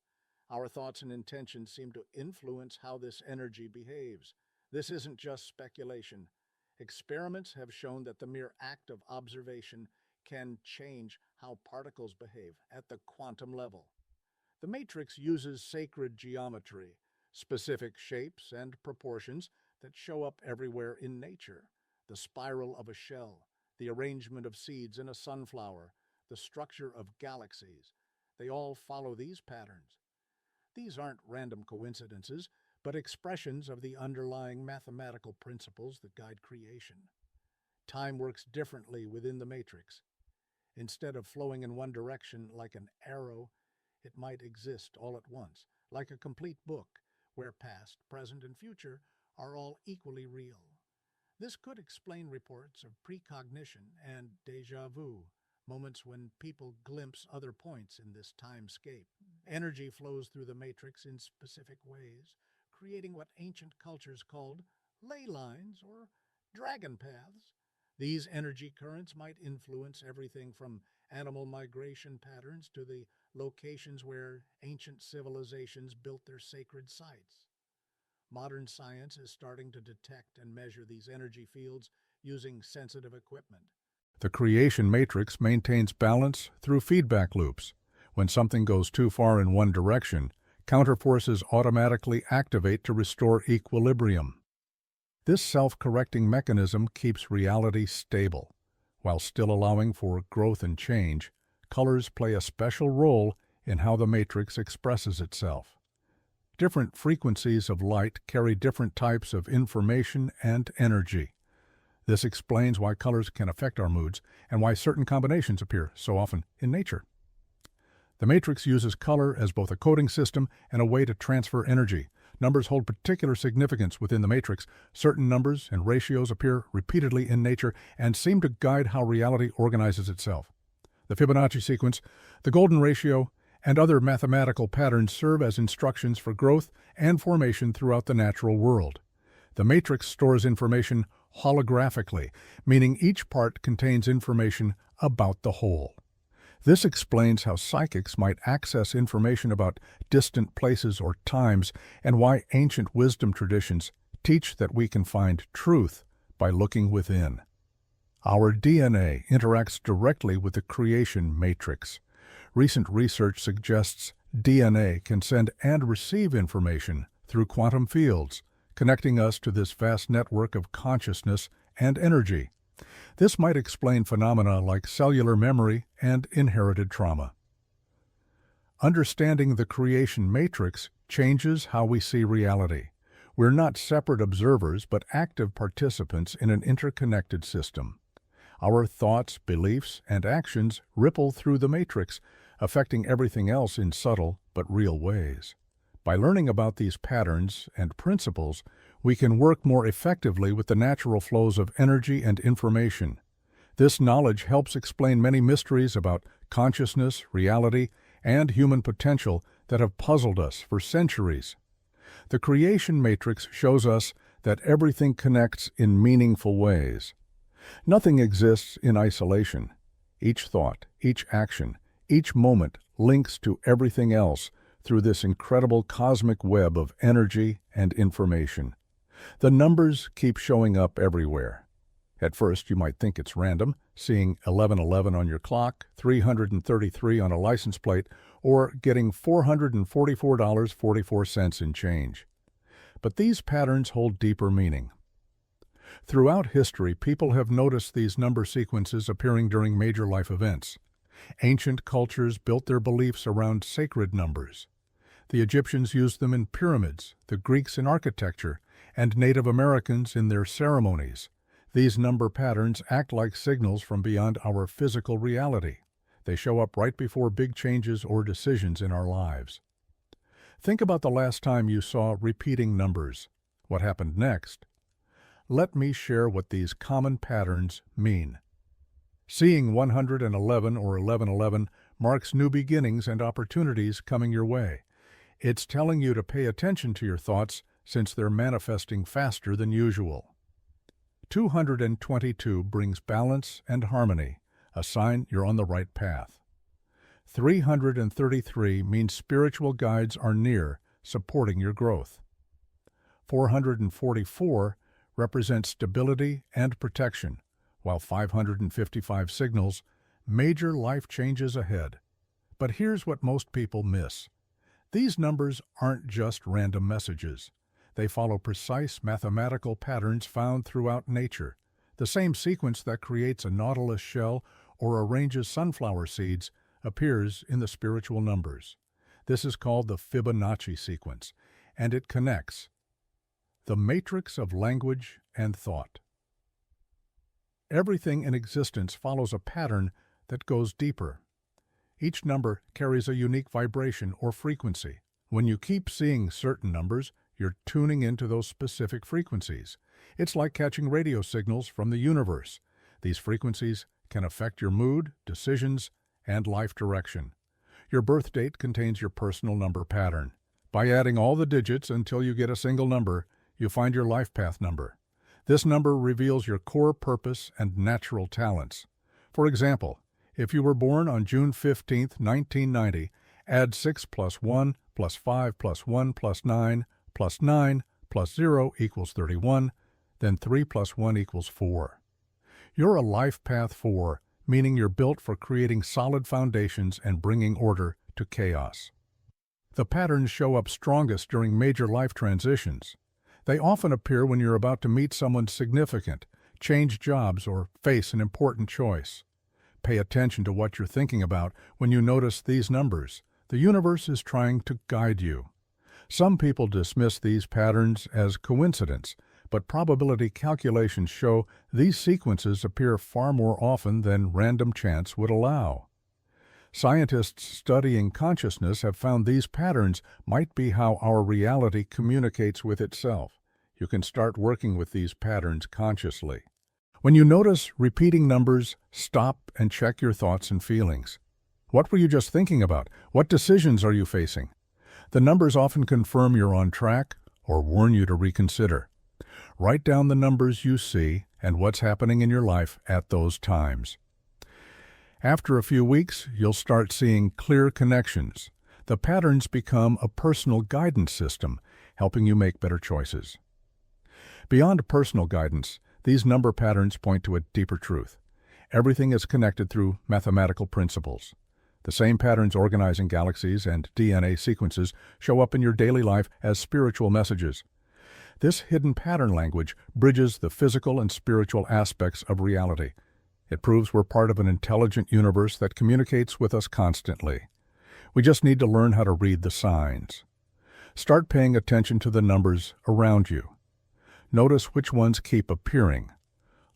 Our thoughts and intentions seem to influence how this energy behaves. This isn't just speculation. Experiments have shown that the mere act of observation can change how particles behave at the quantum level. The matrix uses sacred geometry, specific shapes and proportions that show up everywhere in nature. The spiral of a shell, the arrangement of seeds in a sunflower, the structure of galaxies. They all follow these patterns. These aren't random coincidences, but expressions of the underlying mathematical principles that guide creation. Time works differently within the matrix. Instead of flowing in one direction like an arrow, it might exist all at once, like a complete book, where past, present, and future are all equally real. This could explain reports of precognition and déjà vu, moments when people glimpse other points in this timescape. Energy flows through the matrix in specific ways, creating what ancient cultures called ley lines or dragon paths. These energy currents might influence everything from animal migration patterns to the locations where ancient civilizations built their sacred sites. Modern science is starting to detect and measure these energy fields using sensitive equipment. The creation matrix maintains balance through feedback loops. When something goes too far in one direction, counterforces automatically activate to restore equilibrium. This self-correcting mechanism keeps reality stable. While still allowing for growth and change, colors play a special role in how the matrix expresses itself. Different frequencies of light carry different types of information and energy. This explains why colors can affect our moods and why certain combinations appear so often in nature. The matrix uses color as both a coding system and a way to transfer energy. Numbers hold particular significance within the matrix. Certain numbers and ratios appear repeatedly in nature and seem to guide how reality organizes itself. The Fibonacci sequence, the golden ratio, and other mathematical patterns serve as instructions for growth and formation throughout the natural world. The matrix stores information holographically, meaning each part contains information about the whole. This explains how psychics might access information about distant places or times, and why ancient wisdom traditions teach that we can find truth by looking within. Our DNA interacts directly with the creation matrix. Recent research suggests DNA can send and receive information through quantum fields, connecting us to this vast network of consciousness and energy. This might explain phenomena like cellular memory and inherited trauma. Understanding the creation matrix changes how we see reality. We're not separate observers, but active participants in an interconnected system. Our thoughts, beliefs, and actions ripple through the matrix, affecting everything else in subtle but real ways. By learning about these patterns and principles, we can work more effectively with the natural flows of energy and information. This knowledge helps explain many mysteries about consciousness, reality, and human potential that have puzzled us for centuries. The creation matrix shows us that everything connects in meaningful ways. Nothing exists in isolation. Each thought, each action, each moment links to everything else through this incredible cosmic web of energy and information. The numbers keep showing up everywhere. At first, you might think it's random, seeing 1111 on your clock, 333 on a license plate, or getting $444.44 in change. But these patterns hold deeper meaning. Throughout history, people have noticed these number sequences appearing during major life events. Ancient cultures built their beliefs around sacred numbers. The Egyptians used them in pyramids, the Greeks in architecture, and Native Americans in their ceremonies. These number patterns act like signals from beyond our physical reality. They show up right before big changes or decisions in our lives. Think about the last time you saw repeating numbers. What happened next? Let me share what these common patterns mean. Seeing 111 or 1111 marks new beginnings and opportunities coming your way. It's telling you to pay attention to your thoughts since they're manifesting faster than usual. 222 brings balance and harmony, a sign you're on the right path. 333 means spiritual guides are near, supporting your growth. 444 represents stability and protection, while 555 signals major life changes ahead. But here's what most people miss. These numbers aren't just random messages. They follow precise mathematical patterns found throughout nature. The same sequence that creates a nautilus shell or arranges sunflower seeds appears in the spiritual numbers. This is called the Fibonacci sequence, and it connects the matrix of language and thought. Everything in existence follows a pattern that goes deeper. Each number carries a unique vibration or frequency. When you keep seeing certain numbers, you're tuning into those specific frequencies. It's like catching radio signals from the universe. These frequencies can affect your mood, decisions, and life direction. Your birth date contains your personal number pattern. By adding all the digits until you get a single number, you find your life path number. This number reveals your core purpose and natural talents. For example, if you were born on June 15, 1990, add 6 plus 1 plus 5 plus 1 plus 9 plus 9 plus 0 equals 31, then 3 plus 1 equals 4. You're a life path 4, meaning you're built for creating solid foundations and bringing order to chaos. The patterns show up strongest during major life transitions. They often appear when you're about to meet someone significant, change jobs, or face an important choice. Pay attention to what you're thinking about when you notice these numbers. The universe is trying to guide you. Some people dismiss these patterns as coincidence, but probability calculations show these sequences appear far more often than random chance would allow. Scientists studying consciousness have found these patterns might be how our reality communicates with itself. You can start working with these patterns consciously. When you notice repeating numbers, stop and check your thoughts and feelings. What were you just thinking about? What decisions are you facing? The numbers often confirm you're on track or warn you to reconsider. Write down the numbers you see and what's happening in your life at those times. After a few weeks, you'll start seeing clear connections. The patterns become a personal guidance system, helping you make better choices. Beyond personal guidance, these number patterns point to a deeper truth. Everything is connected through mathematical principles. The same patterns organizing galaxies and DNA sequences show up in your daily life as spiritual messages. This hidden pattern language bridges the physical and spiritual aspects of reality. It proves we're part of an intelligent universe that communicates with us constantly. We just need to learn how to read the signs. Start paying attention to the numbers around you. Notice which ones keep appearing.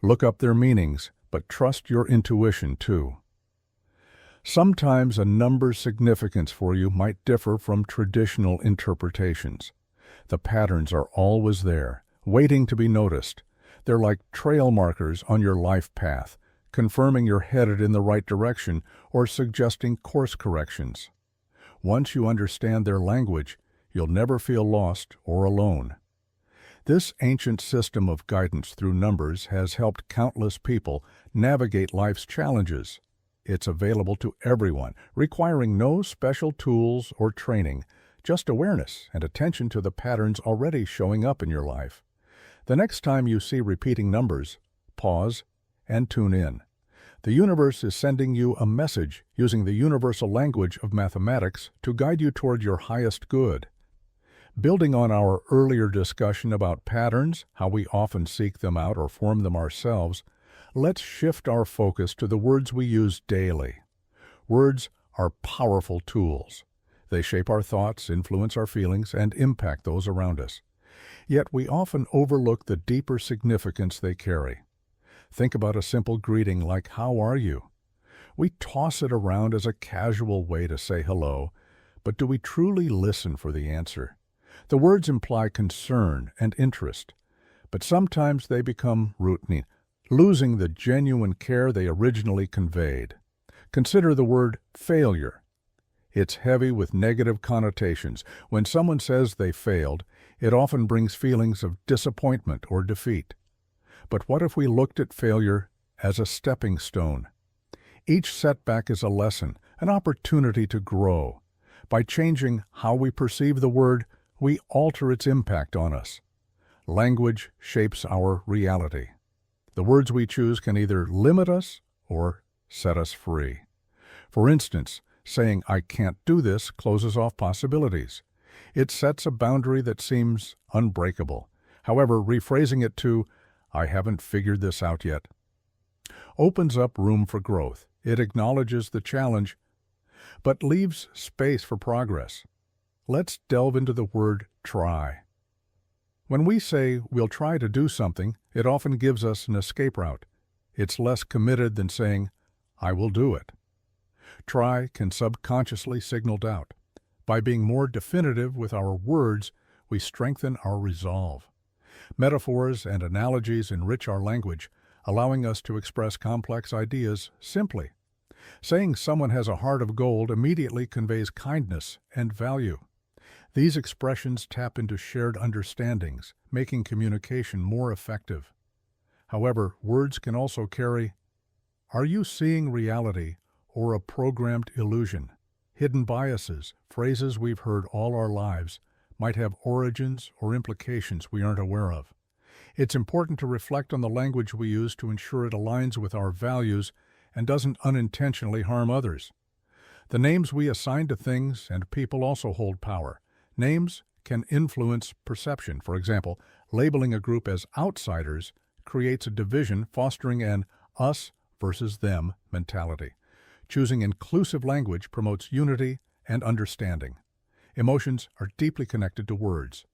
Look up their meanings, but trust your intuition too. Sometimes a number's significance for you might differ from traditional interpretations. The patterns are always there, waiting to be noticed. They're like trail markers on your life path, confirming you're headed in the right direction or suggesting course corrections. Once you understand their language, you'll never feel lost or alone. This ancient system of guidance through numbers has helped countless people navigate life's challenges. It's available to everyone, requiring no special tools or training, just awareness and attention to the patterns already showing up in your life. The next time you see repeating numbers, pause and tune in. The universe is sending you a message using the universal language of mathematics to guide you toward your highest good. Building on our earlier discussion about patterns, how we often seek them out or form them ourselves, let's shift our focus to the words we use daily. Words are powerful tools. They shape our thoughts, influence our feelings, and impact those around us. Yet we often overlook the deeper significance they carry. Think about a simple greeting like, "How are you?" We toss it around as a casual way to say hello, but do we truly listen for the answer? The words imply concern and interest, but sometimes they become routine, losing the genuine care they originally conveyed. Consider the word failure. It's heavy with negative connotations. When someone says they failed, it often brings feelings of disappointment or defeat. But what if we looked at failure as a stepping stone? Each setback is a lesson, an opportunity to grow. By changing how we perceive the word, we alter its impact on us. Language shapes our reality. The words we choose can either limit us or set us free. For instance, saying, "I can't do this," closes off possibilities. It sets a boundary that seems unbreakable. However, rephrasing it to, "I haven't figured this out yet," opens up room for growth. It acknowledges the challenge, but leaves space for progress. Let's delve into the word try. When we say we'll try to do something, it often gives us an escape route. It's less committed than saying, "I will do it." Try can subconsciously signal doubt. By being more definitive with our words, we strengthen our resolve. Metaphors and analogies enrich our language, allowing us to express complex ideas simply. Saying someone has a heart of gold immediately conveys kindness and value. These expressions tap into shared understandings, making communication more effective. However, words can also carry, "Are you seeing reality or a programmed illusion?" Hidden biases, phrases we've heard all our lives, might have origins or implications we aren't aware of. It's important to reflect on the language we use to ensure it aligns with our values and doesn't unintentionally harm others. The names we assign to things and people also hold power. Names can influence perception. For example, labeling a group as outsiders creates a division, fostering an us versus them mentality. Choosing inclusive language promotes unity and understanding. Emotions are deeply connected to words.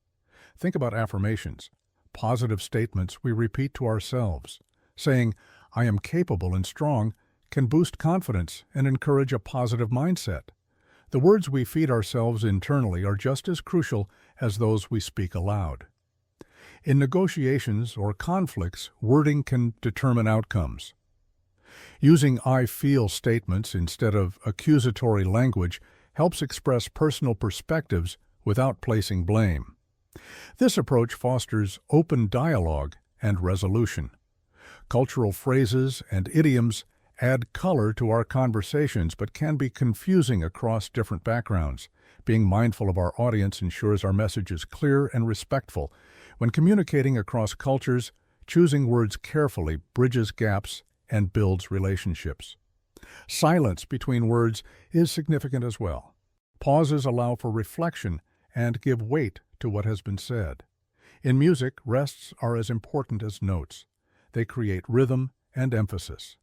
Think about affirmations, positive statements we repeat to ourselves. Saying, "I am capable and strong," can boost confidence and encourage a positive mindset. The words we feed ourselves internally are just as crucial as those we speak aloud. In negotiations or conflicts, wording can determine outcomes. Using "I feel" statements instead of accusatory language helps express personal perspectives without placing blame. This approach fosters open dialogue and resolution. Cultural phrases and idioms add color to our conversations but can be confusing across different backgrounds. Being mindful of our audience ensures our message is clear and respectful. When communicating across cultures, choosing words carefully bridges gaps and builds relationships. Silence between words is significant as well. Pauses allow for reflection and give weight to what has been said. In music, rests are as important as notes. They create rhythm and emphasis.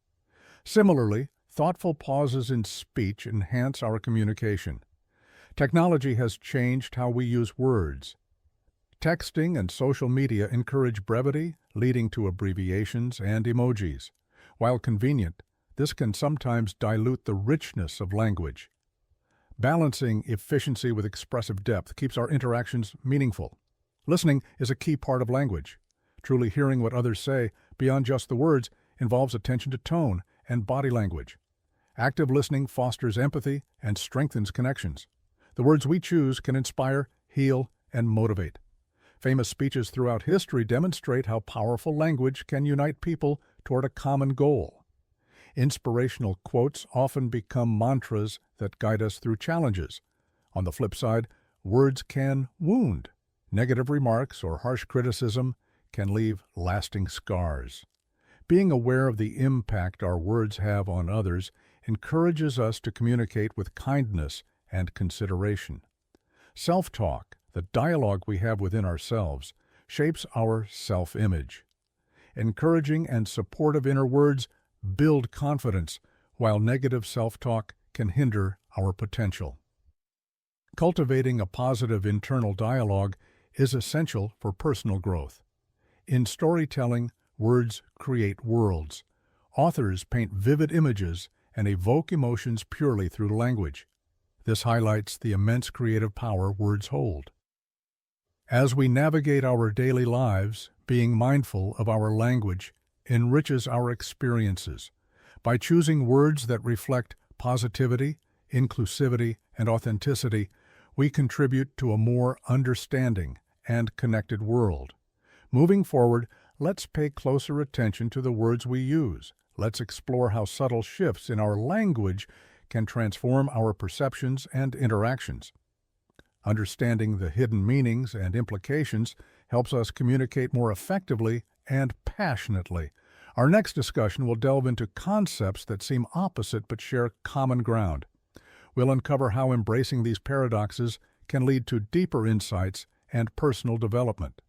Similarly, thoughtful pauses in speech enhance our communication. Technology has changed how we use words. Texting and social media encourage brevity, leading to abbreviations and emojis. While convenient, this can sometimes dilute the richness of language. Balancing efficiency with expressive depth keeps our interactions meaningful. Listening is a key part of language. Truly hearing what others say, beyond just the words, involves attention to tone and body language. Active listening fosters empathy and strengthens connections. The words we choose can inspire, heal, and motivate. Famous speeches throughout history demonstrate how powerful language can unite people toward a common goal. Inspirational quotes often become mantras that guide us through challenges. On the flip side, words can wound. Negative remarks or harsh criticism can leave lasting scars. Being aware of the impact our words have on others encourages us to communicate with kindness and consideration. Self-talk, the dialogue we have within ourselves, shapes our self-image. Encouraging and supportive inner words build confidence, while negative self-talk can hinder our potential. Cultivating a positive internal dialogue is essential for personal growth. In storytelling, words create worlds. Authors paint vivid images and evoke emotions purely through language. This highlights the immense creative power words hold. As we navigate our daily lives, being mindful of our language enriches our experiences. By choosing words that reflect positivity, inclusivity, and authenticity, we contribute to a more understanding and connected world. Moving forward, let's pay closer attention to the words we use. Let's explore how subtle shifts in our language can transform our perceptions and interactions. Understanding the hidden meanings and implications helps us communicate more effectively and passionately. Our next discussion will delve into concepts that seem opposite but share common ground. We'll uncover how embracing these paradoxes can lead to deeper insights and personal development.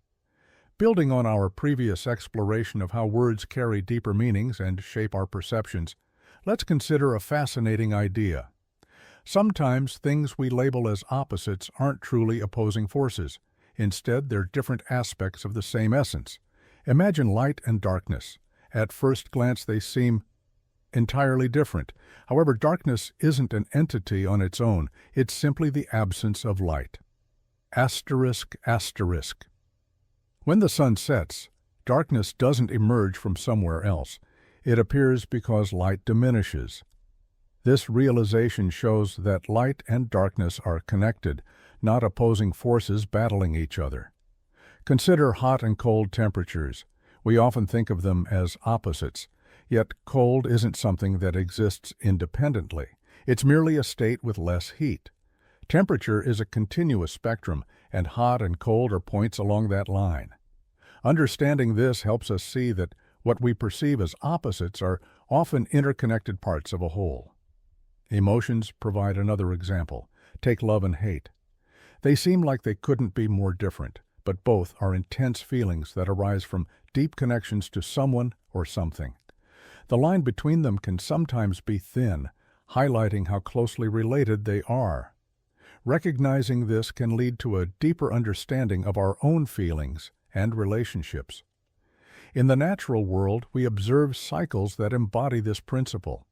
Building on our previous exploration of how words carry deeper meanings and shape our perceptions, let's consider a fascinating idea. Sometimes things we label as opposites aren't truly opposing forces. Instead, they're different aspects of the same essence. Imagine light and darkness. At first glance, they seem entirely different. However, darkness isn't an entity on its own. It's simply the absence of light. Asterisk, asterisk. When the sun sets, darkness doesn't emerge from somewhere else. It appears because light diminishes. This realization shows that light and darkness are connected, not opposing forces battling each other. Consider hot and cold temperatures. We often think of them as opposites, yet cold isn't something that exists independently. It's merely a state with less heat. Temperature is a continuous spectrum, and hot and cold are points along that line. Understanding this helps us see that what we perceive as opposites are often interconnected parts of a whole. Emotions provide another example. Take love and hate. They seem like they couldn't be more different, but both are intense feelings that arise from deep connections to someone or something. The line between them can sometimes be thin, highlighting how closely related they are. Recognizing this can lead to a deeper understanding of our own feelings and relationships. In the natural world, we observe cycles that embody this principle.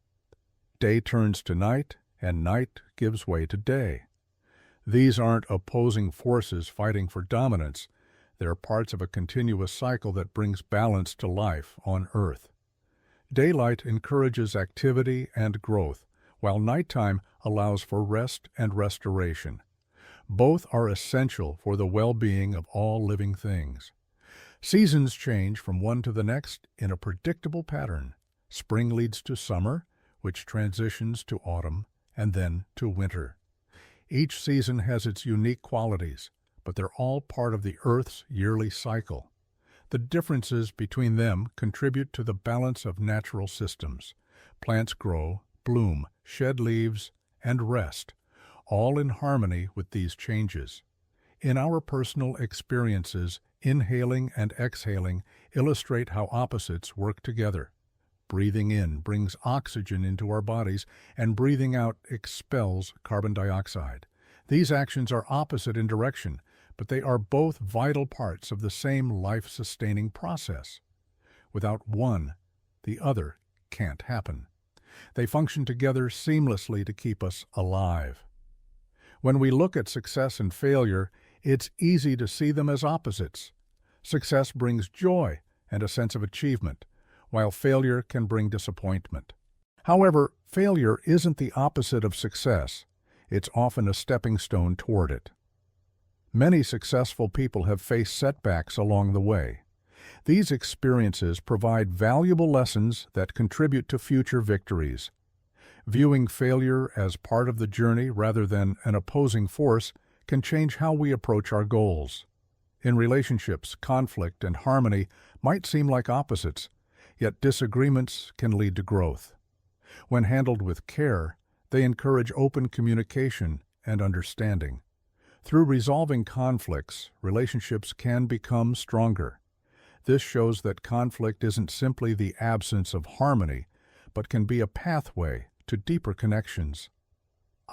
Day turns to night, and night gives way to day. These aren't opposing forces fighting for dominance. They're parts of a continuous cycle that brings balance to life on Earth. Daylight encourages activity and growth, while nighttime allows for rest and restoration. Both are essential for the well-being of all living things. Seasons change from one to the next in a predictable pattern. Spring leads to summer, which transitions to autumn, and then to winter. Each season has its unique qualities, but they're all part of the Earth's yearly cycle. The differences between them contribute to the balance of natural systems. Plants grow, bloom, shed leaves, and rest, all in harmony with these changes. In our personal experiences, inhaling and exhaling illustrate how opposites work together. Breathing in brings oxygen into our bodies, and breathing out expels carbon dioxide. These actions are opposite in direction, but they are both vital parts of the same life-sustaining process. Without one, the other can't happen. They function together seamlessly to keep us alive. When we look at success and failure, it's easy to see them as opposites. Success brings joy and a sense of achievement, while failure can bring disappointment. However, failure isn't the opposite of success. It's often a stepping stone toward it. Many successful people have faced setbacks along the way. These experiences provide valuable lessons that contribute to future victories. Viewing failure as part of the journey rather than an opposing force can change how we approach our goals. In relationships, conflict and harmony might seem like opposites, yet disagreements can lead to growth. When handled with care, they encourage open communication and understanding. Through resolving conflicts, relationships can become stronger. This shows that conflict isn't simply the absence of harmony, but can be a pathway to deeper connections.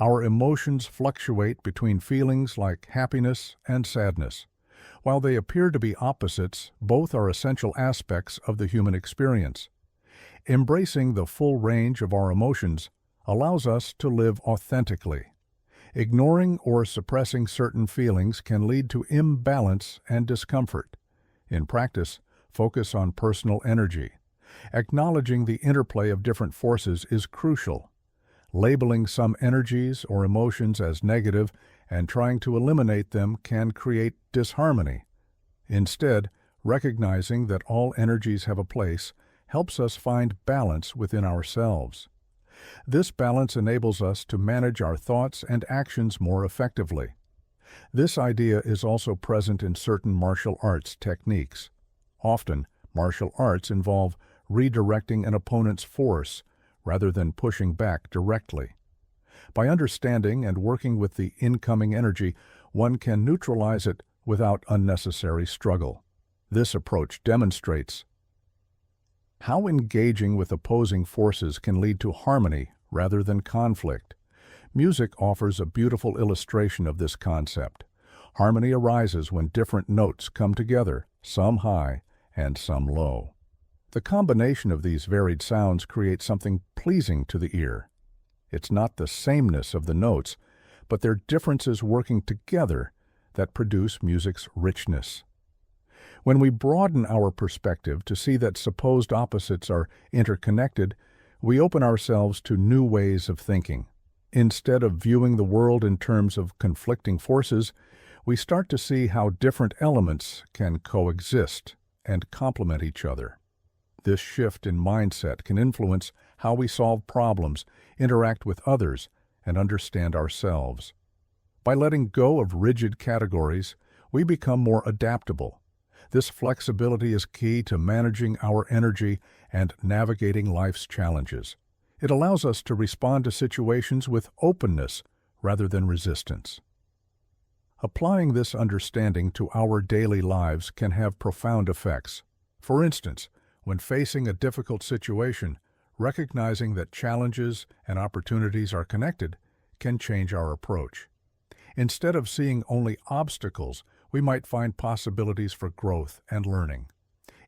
Our emotions fluctuate between feelings like happiness and sadness. While they appear to be opposites, both are essential aspects of the human experience. Embracing the full range of our emotions allows us to live authentically. Ignoring or suppressing certain feelings can lead to imbalance and discomfort. In practice, focus on personal energy. Acknowledging the interplay of different forces is crucial. Labeling some energies or emotions as negative and trying to eliminate them can create disharmony. Instead, recognizing that all energies have a place helps us find balance within ourselves. This balance enables us to manage our thoughts and actions more effectively. This idea is also present in certain martial arts techniques. Often, martial arts involve redirecting an opponent's force rather than pushing back directly. By understanding and working with the incoming energy, one can neutralize it without unnecessary struggle. This approach demonstrates how engaging with opposing forces can lead to harmony rather than conflict. Music offers a beautiful illustration of this concept. Harmony arises when different notes come together, some high and some low. The combination of these varied sounds creates something pleasing to the ear. It's not the sameness of the notes, but their differences working together that produce music's richness. When we broaden our perspective to see that supposed opposites are interconnected, we open ourselves to new ways of thinking. Instead of viewing the world in terms of conflicting forces, we start to see how different elements can coexist and complement each other. This shift in mindset can influence how we solve problems, interact with others, and understand ourselves. By letting go of rigid categories, we become more adaptable. This flexibility is key to managing our energy and navigating life's challenges. It allows us to respond to situations with openness rather than resistance. Applying this understanding to our daily lives can have profound effects. For instance, when facing a difficult situation, recognizing that challenges and opportunities are connected can change our approach. Instead of seeing only obstacles, we might find possibilities for growth and learning.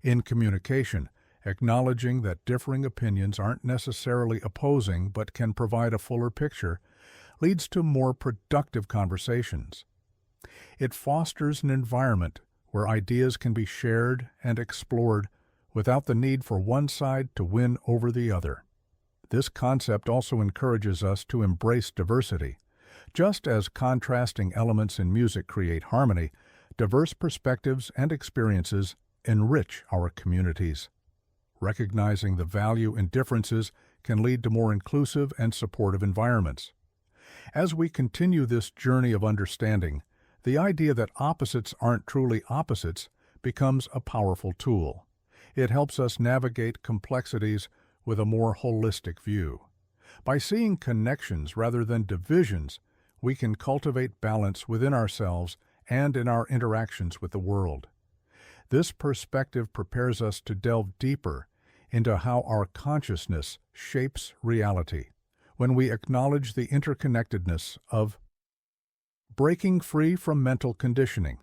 In communication, acknowledging that differing opinions aren't necessarily opposing but can provide a fuller picture leads to more productive conversations. It fosters an environment where ideas can be shared and explored without the need for one side to win over the other. This concept also encourages us to embrace diversity. Just as contrasting elements in music create harmony, diverse perspectives and experiences enrich our communities. Recognizing the value in differences can lead to more inclusive and supportive environments. As we continue this journey of understanding, the idea that opposites aren't truly opposites becomes a powerful tool. It helps us navigate complexities with a more holistic view. By seeing connections rather than divisions, we can cultivate balance within ourselves and in our interactions with the world. This perspective prepares us to delve deeper into how our consciousness shapes reality. When we acknowledge the interconnectedness of breaking free from mental conditioning.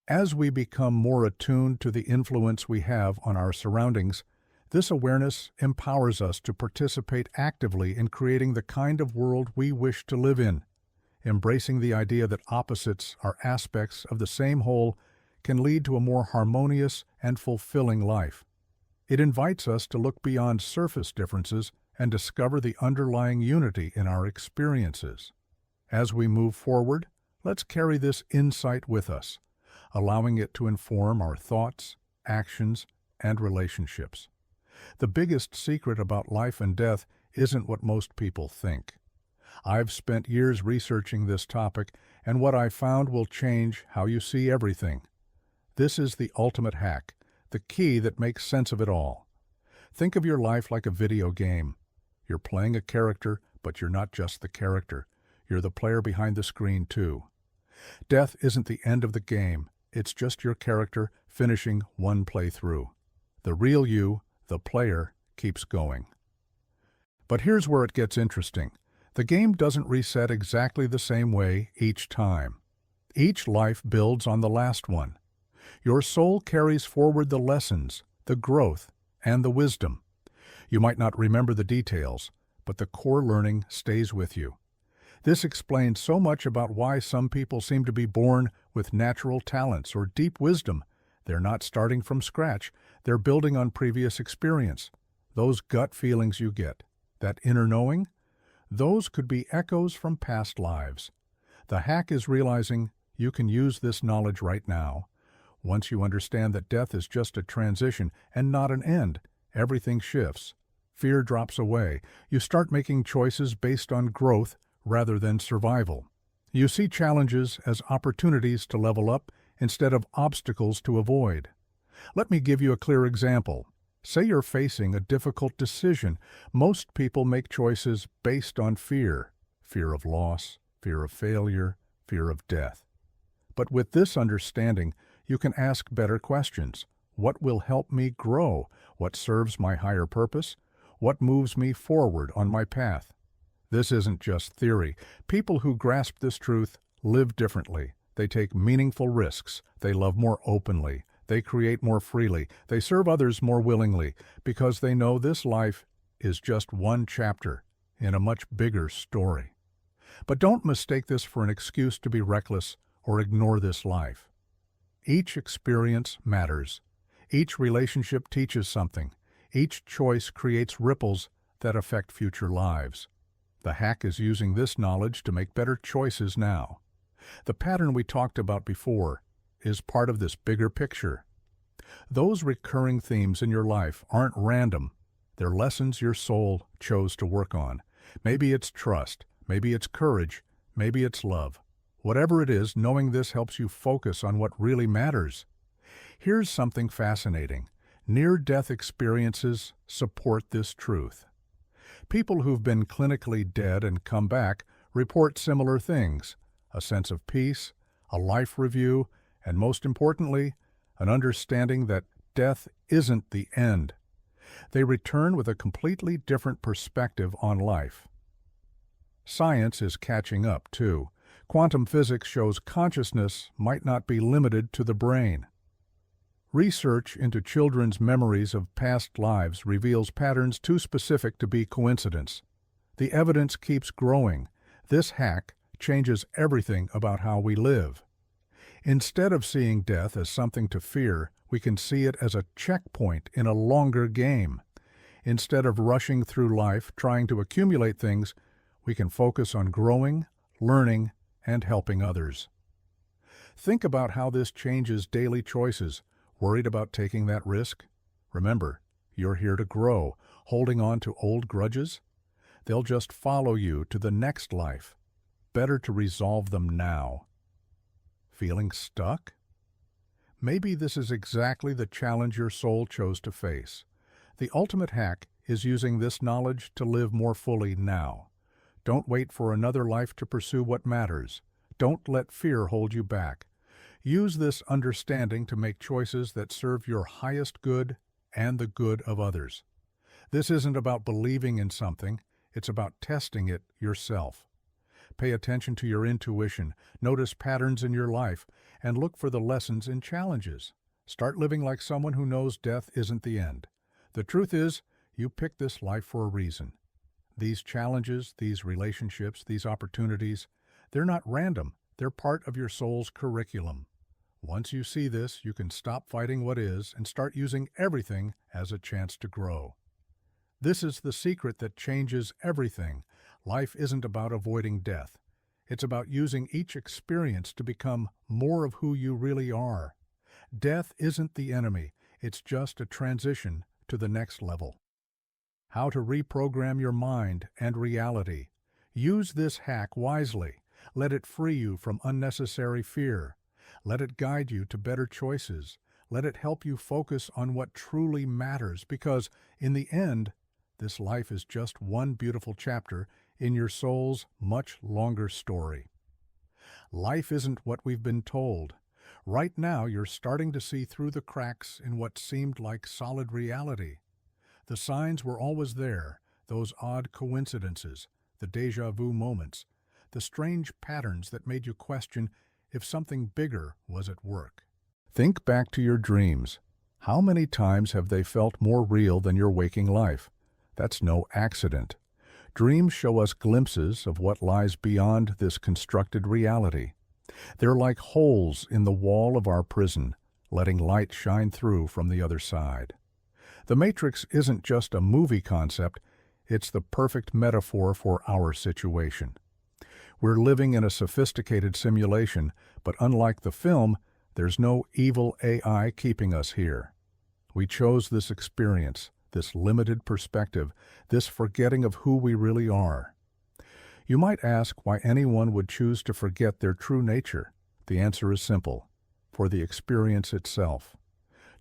As we become more attuned to the influence we have on our surroundings, this awareness empowers us to participate actively in creating the kind of world we wish to live in. Embracing the idea that opposites are aspects of the same whole can lead to a more harmonious and fulfilling life. It invites us to look beyond surface differences and discover the underlying unity in our experiences. As we move forward, let's carry this insight with us, allowing it to inform our thoughts, actions, and relationships. The biggest secret about life and death isn't what most people think. I've spent years researching this topic, and what I found will change how you see everything. This is the ultimate hack, the key that makes sense of it all. Think of your life like a video game. You're playing a character, but you're not just the character. You're the player behind the screen, too. Death isn't the end of the game. It's just your character finishing one playthrough. The real you, the player, keeps going. But here's where it gets interesting. The game doesn't reset exactly the same way each time. Each life builds on the last one. Your soul carries forward the lessons, the growth, and the wisdom. You might not remember the details, but the core learning stays with you. This explains so much about why some people seem to be born with natural talents or deep wisdom. They're not starting from scratch. They're building on previous experience. Those gut feelings you get, that inner knowing, those could be echoes from past lives. The hack is realizing you can use this knowledge right now. Once you understand that death is just a transition and not an end, everything shifts. Fear drops away. You start making choices based on growth rather than survival. You see challenges as opportunities to level up instead of obstacles to avoid. Let me give you a clear example. Say you're facing a difficult decision. Most people make choices based on fear. Fear of loss, fear of failure, fear of death. But with this understanding, you can ask better questions. What will help me grow? What serves my higher purpose? What moves me forward on my path? This isn't just theory. People who grasp this truth live differently. They take meaningful risks. They love more openly. They create more freely. They serve others more willingly because they know this life is just one chapter in a much bigger story. But don't mistake this for an excuse to be reckless or ignore this life. Each experience matters. Each relationship teaches something. Each choice creates ripples that affect future lives. The hack is using this knowledge to make better choices now. The pattern we talked about before is part of this bigger picture. Those recurring themes in your life aren't random. They're lessons your soul chose to work on. Maybe it's trust, maybe it's courage, maybe it's love. Whatever it is, knowing this helps you focus on what really matters. Here's something fascinating. Near-death experiences support this truth. People who've been clinically dead and come back report similar things: a sense of peace, a life review, and most importantly, an understanding that death isn't the end. They return with a completely different perspective on life. Science is catching up, too. Quantum physics shows consciousness might not be limited to the brain. Research into children's memories of past lives reveals patterns too specific to be coincidence. The evidence keeps growing. This hack changes everything about how we live. Instead of seeing death as something to fear, we can see it as a checkpoint in a longer game. Instead of rushing through life trying to accumulate things, we can focus on growing, learning, and helping others. Think about how this changes daily choices. Worried about taking that risk? Remember, you're here to grow. Holding on to old grudges? They'll just follow you to the next life. Better to resolve them now. Feeling stuck? Maybe this is exactly the challenge your soul chose to face. The ultimate hack is using this knowledge to live more fully now. Don't wait for another life to pursue what matters. Don't let fear hold you back. Use this understanding to make choices that serve your highest good and the good of others. This isn't about believing in something, it's about testing it yourself. Pay attention to your intuition, notice patterns in your life, and look for the lessons in challenges. Start living like someone who knows death isn't the end. The truth is, you picked this life for a reason. These challenges, these relationships, these opportunities, they're not random. They're part of your soul's curriculum. Once you see this, you can stop fighting what is and start using everything as a chance to grow. This is the secret that changes everything. Life isn't about avoiding death. It's about using each experience to become more of who you really are. Death isn't the enemy. It's just a transition to the next level. How to reprogram your mind and reality. Use this hack wisely. Let it free you from unnecessary fear. Let it guide you to better choices. Let it help you focus on what truly matters, because in the end, this life is just one beautiful chapter in your soul's much longer story. Life isn't what we've been told. Right now, you're starting to see through the cracks in what seemed like solid reality. The signs were always there, those odd coincidences, the déjà vu moments, the strange patterns that made you question if something bigger was at work. Think back to your dreams. How many times have they felt more real than your waking life? That's no accident. Dreams show us glimpses of what lies beyond this constructed reality. They're like holes in the wall of our prison, letting light shine through from the other side. The Matrix isn't just a movie concept, it's the perfect metaphor for our situation. We're living in a sophisticated simulation, but unlike the film, there's no evil AI keeping us here. We chose this experience, this limited perspective, this forgetting of who we really are. You might ask why anyone would choose to forget their true nature. The answer is simple: for the experience itself.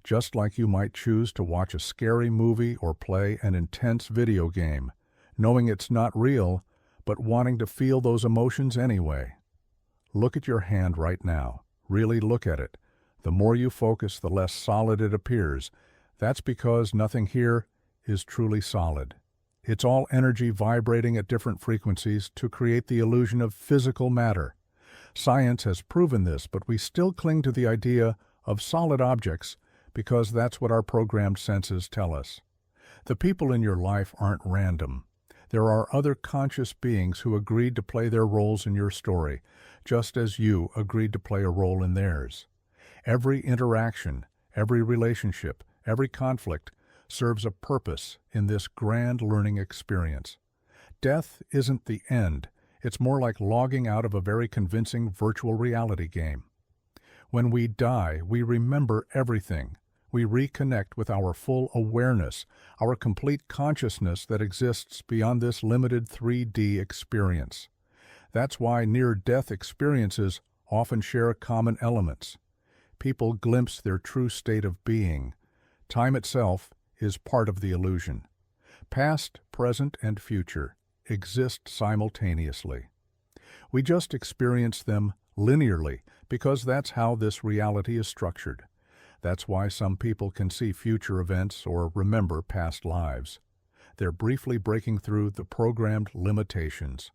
Just like you might choose to watch a scary movie or play an intense video game, knowing it's not real, but wanting to feel those emotions anyway. Look at your hand right now. Really look at it. The more you focus, the less solid it appears. That's because nothing here is truly solid. It's all energy vibrating at different frequencies to create the illusion of physical matter. Science has proven this, but we still cling to the idea of solid objects because that's what our programmed senses tell us. The people in your life aren't random. There are other conscious beings who agreed to play their roles in your story, just as you agreed to play a role in theirs. Every interaction, every relationship, every conflict serves a purpose in this grand learning experience. Death isn't the end. It's more like logging out of a very convincing virtual reality game. When we die, we remember everything. We reconnect with our full awareness, our complete consciousness that exists beyond this limited 3D experience. That's why near-death experiences often share common elements. People glimpse their true state of being. Time itself is part of the illusion. Past, present, and future exist simultaneously. We just experience them linearly because that's how this reality is structured. That's why some people can see future events or remember past lives. They're briefly breaking through the programmed limitations.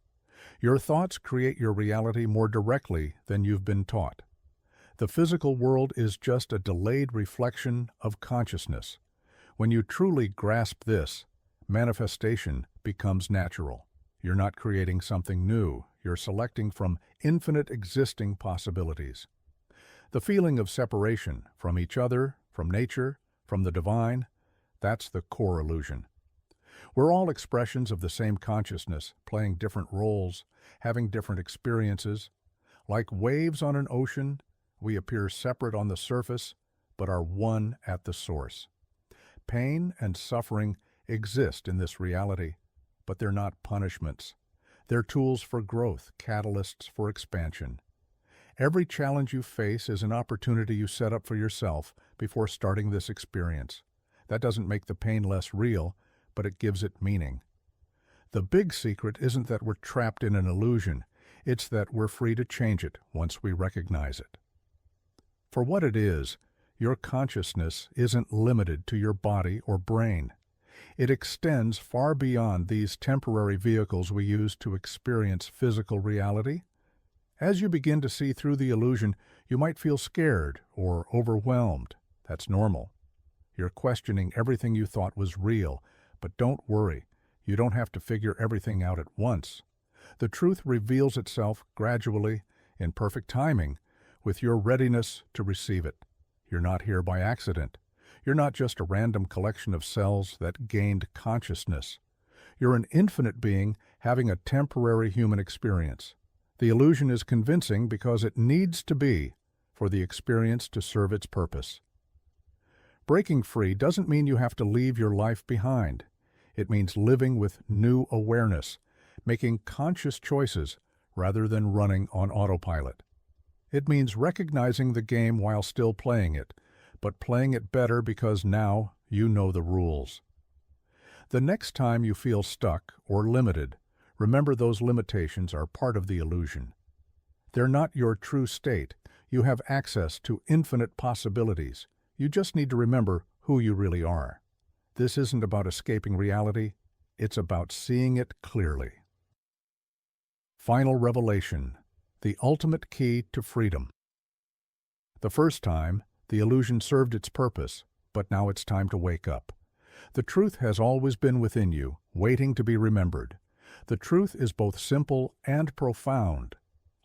Your thoughts create your reality more directly than you've been taught. The physical world is just a delayed reflection of consciousness. When you truly grasp this, manifestation becomes natural. You're not creating something new. You're selecting from infinite existing possibilities. The feeling of separation from each other, from nature, from the divine, that's the core illusion. We're all expressions of the same consciousness, playing different roles, having different experiences. Like waves on an ocean, we appear separate on the surface, but are one at the source. Pain and suffering exist in this reality, but they're not punishments. They're tools for growth, catalysts for expansion. Every challenge you face is an opportunity you set up for yourself before starting this experience. That doesn't make the pain less real, but it gives it meaning. The big secret isn't that we're trapped in an illusion, it's that we're free to change it once we recognize it. For what it is, your consciousness isn't limited to your body or brain. It extends far beyond these temporary vehicles we use to experience physical reality. As you begin to see through the illusion, you might feel scared or overwhelmed. That's normal. You're questioning everything you thought was real, but don't worry. You don't have to figure everything out at once. The truth reveals itself gradually, in perfect timing, with your readiness to receive it. You're not here by accident. You're not just a random collection of cells that gained consciousness. You're an infinite being having a temporary human experience. The illusion is convincing because it needs to be for the experience to serve its purpose. Breaking free doesn't mean you have to leave your life behind. It means living with new awareness, making conscious choices rather than running on autopilot. It means recognizing the game while still playing it, but playing it better because now you know the rules. The next time you feel stuck or limited, remember those limitations are part of the illusion. They're not your true state. You have access to infinite possibilities. You just need to remember who you really are. This isn't about escaping reality. It's about seeing it clearly. Final revelation, the ultimate key to freedom. The first time, the illusion served its purpose, but now it's time to wake up. The truth has always been within you, waiting to be remembered. The truth is both simple and profound.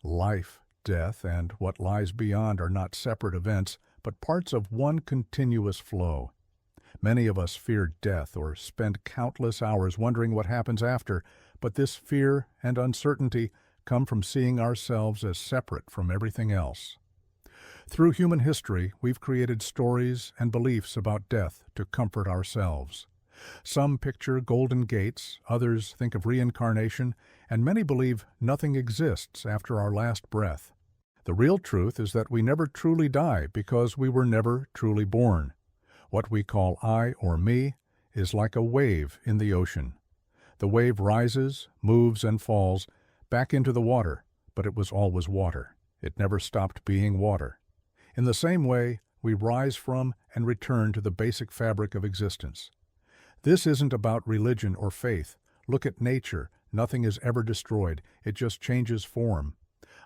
Life, death, and what lies beyond are not separate events, but parts of one continuous flow. Many of us fear death or spend countless hours wondering what happens after, but this fear and uncertainty come from seeing ourselves as separate from everything else. Through human history, we've created stories and beliefs about death to comfort ourselves. Some picture golden gates, others think of reincarnation, and many believe nothing exists after our last breath. The real truth is that we never truly die because we were never truly born. What we call I or me is like a wave in the ocean. The wave rises, moves, and falls back into the water, but it was always water. It never stopped being water. In the same way, we rise from and return to the basic fabric of existence. This isn't about religion or faith. Look at nature. Nothing is ever destroyed. It just changes form.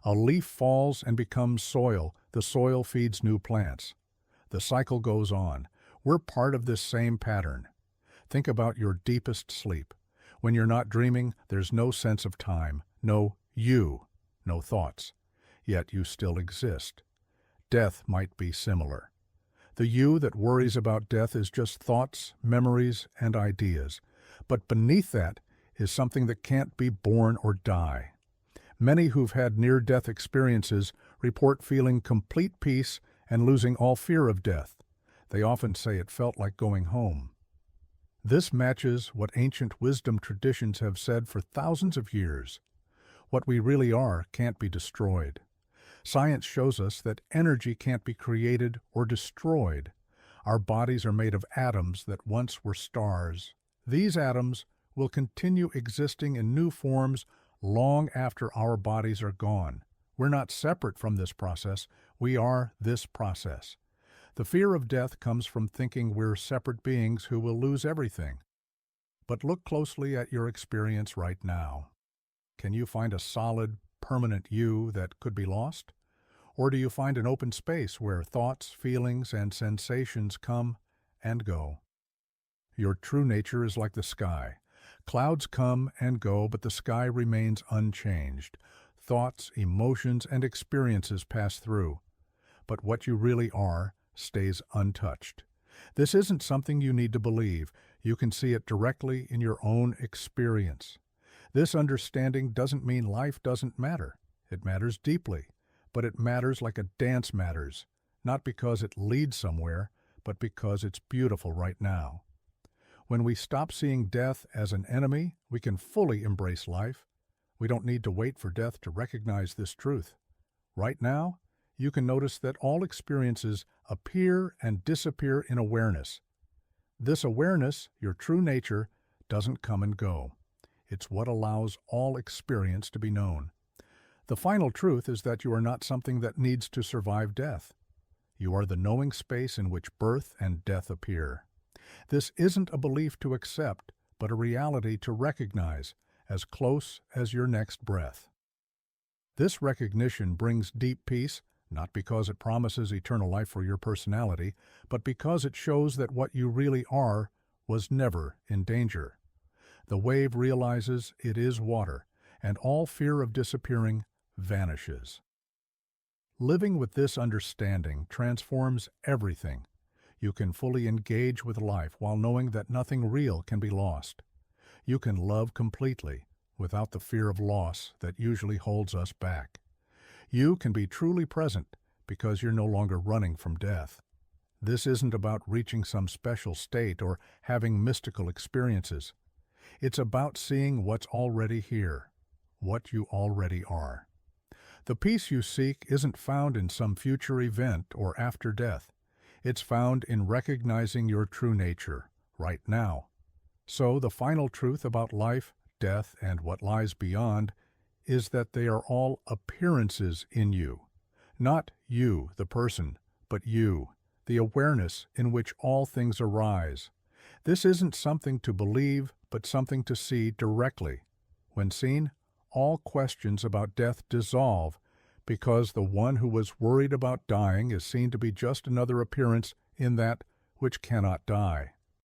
A leaf falls and becomes soil. The soil feeds new plants. The cycle goes on. We're part of this same pattern. Think about your deepest sleep. When you're not dreaming, there's no sense of time, no you, no thoughts. Yet you still exist. death might be similar. The you that worries about death is just thoughts, memories, and ideas. But beneath that is something that can't be born or die. Many who've had near-death experiences report feeling complete peace and losing all fear of death. They often say it felt like going home. This matches what ancient wisdom traditions have said for thousands of years. What we really are can't be destroyed. Science shows us that energy can't be created or destroyed. Our bodies are made of atoms that once were stars. These atoms will continue existing in new forms long after our bodies are gone. We're not separate from this process. We are this process. The fear of death comes from thinking we're separate beings who will lose everything. But look closely at your experience right now. Can you find a solid, permanent you that could be lost? Or do you find an open space where thoughts, feelings, and sensations come and go? Your true nature is like the sky. Clouds come and go, but the sky remains unchanged. Thoughts, emotions, and experiences pass through. But what you really are stays untouched. This isn't something you need to believe. You can see it directly in your own experience. This understanding doesn't mean life doesn't matter. It matters deeply, but it matters like a dance matters, not because it leads somewhere, but because it's beautiful right now. When we stop seeing death as an enemy, we can fully embrace life. We don't need to wait for death to recognize this truth. Right now, you can notice that all experiences appear and disappear in awareness. This awareness, your true nature, doesn't come and go. It's what allows all experience to be known. The final truth is that you are not something that needs to survive death. You are the knowing space in which birth and death appear. This isn't a belief to accept, but a reality to recognize, as close as your next breath. This recognition brings deep peace, not because it promises eternal life for your personality, but because it shows that what you really are was never in danger. The wave realizes it is water, and all fear of disappearing vanishes. Living with this understanding transforms everything. You can fully engage with life while knowing that nothing real can be lost. You can love completely without the fear of loss that usually holds us back. You can be truly present because you're no longer running from death. This isn't about reaching some special state or having mystical experiences. It's about seeing what's already here, what you already are. The peace you seek isn't found in some future event or after death. It's found in recognizing your true nature, right now. So the final truth about life, death, and what lies beyond is that they are all appearances in you. Not you, the person, but you, the awareness in which all things arise. This isn't something to believe, but something to see directly. When seen, all questions about death dissolve, because the one who was worried about dying is seen to be just another appearance in that which cannot die.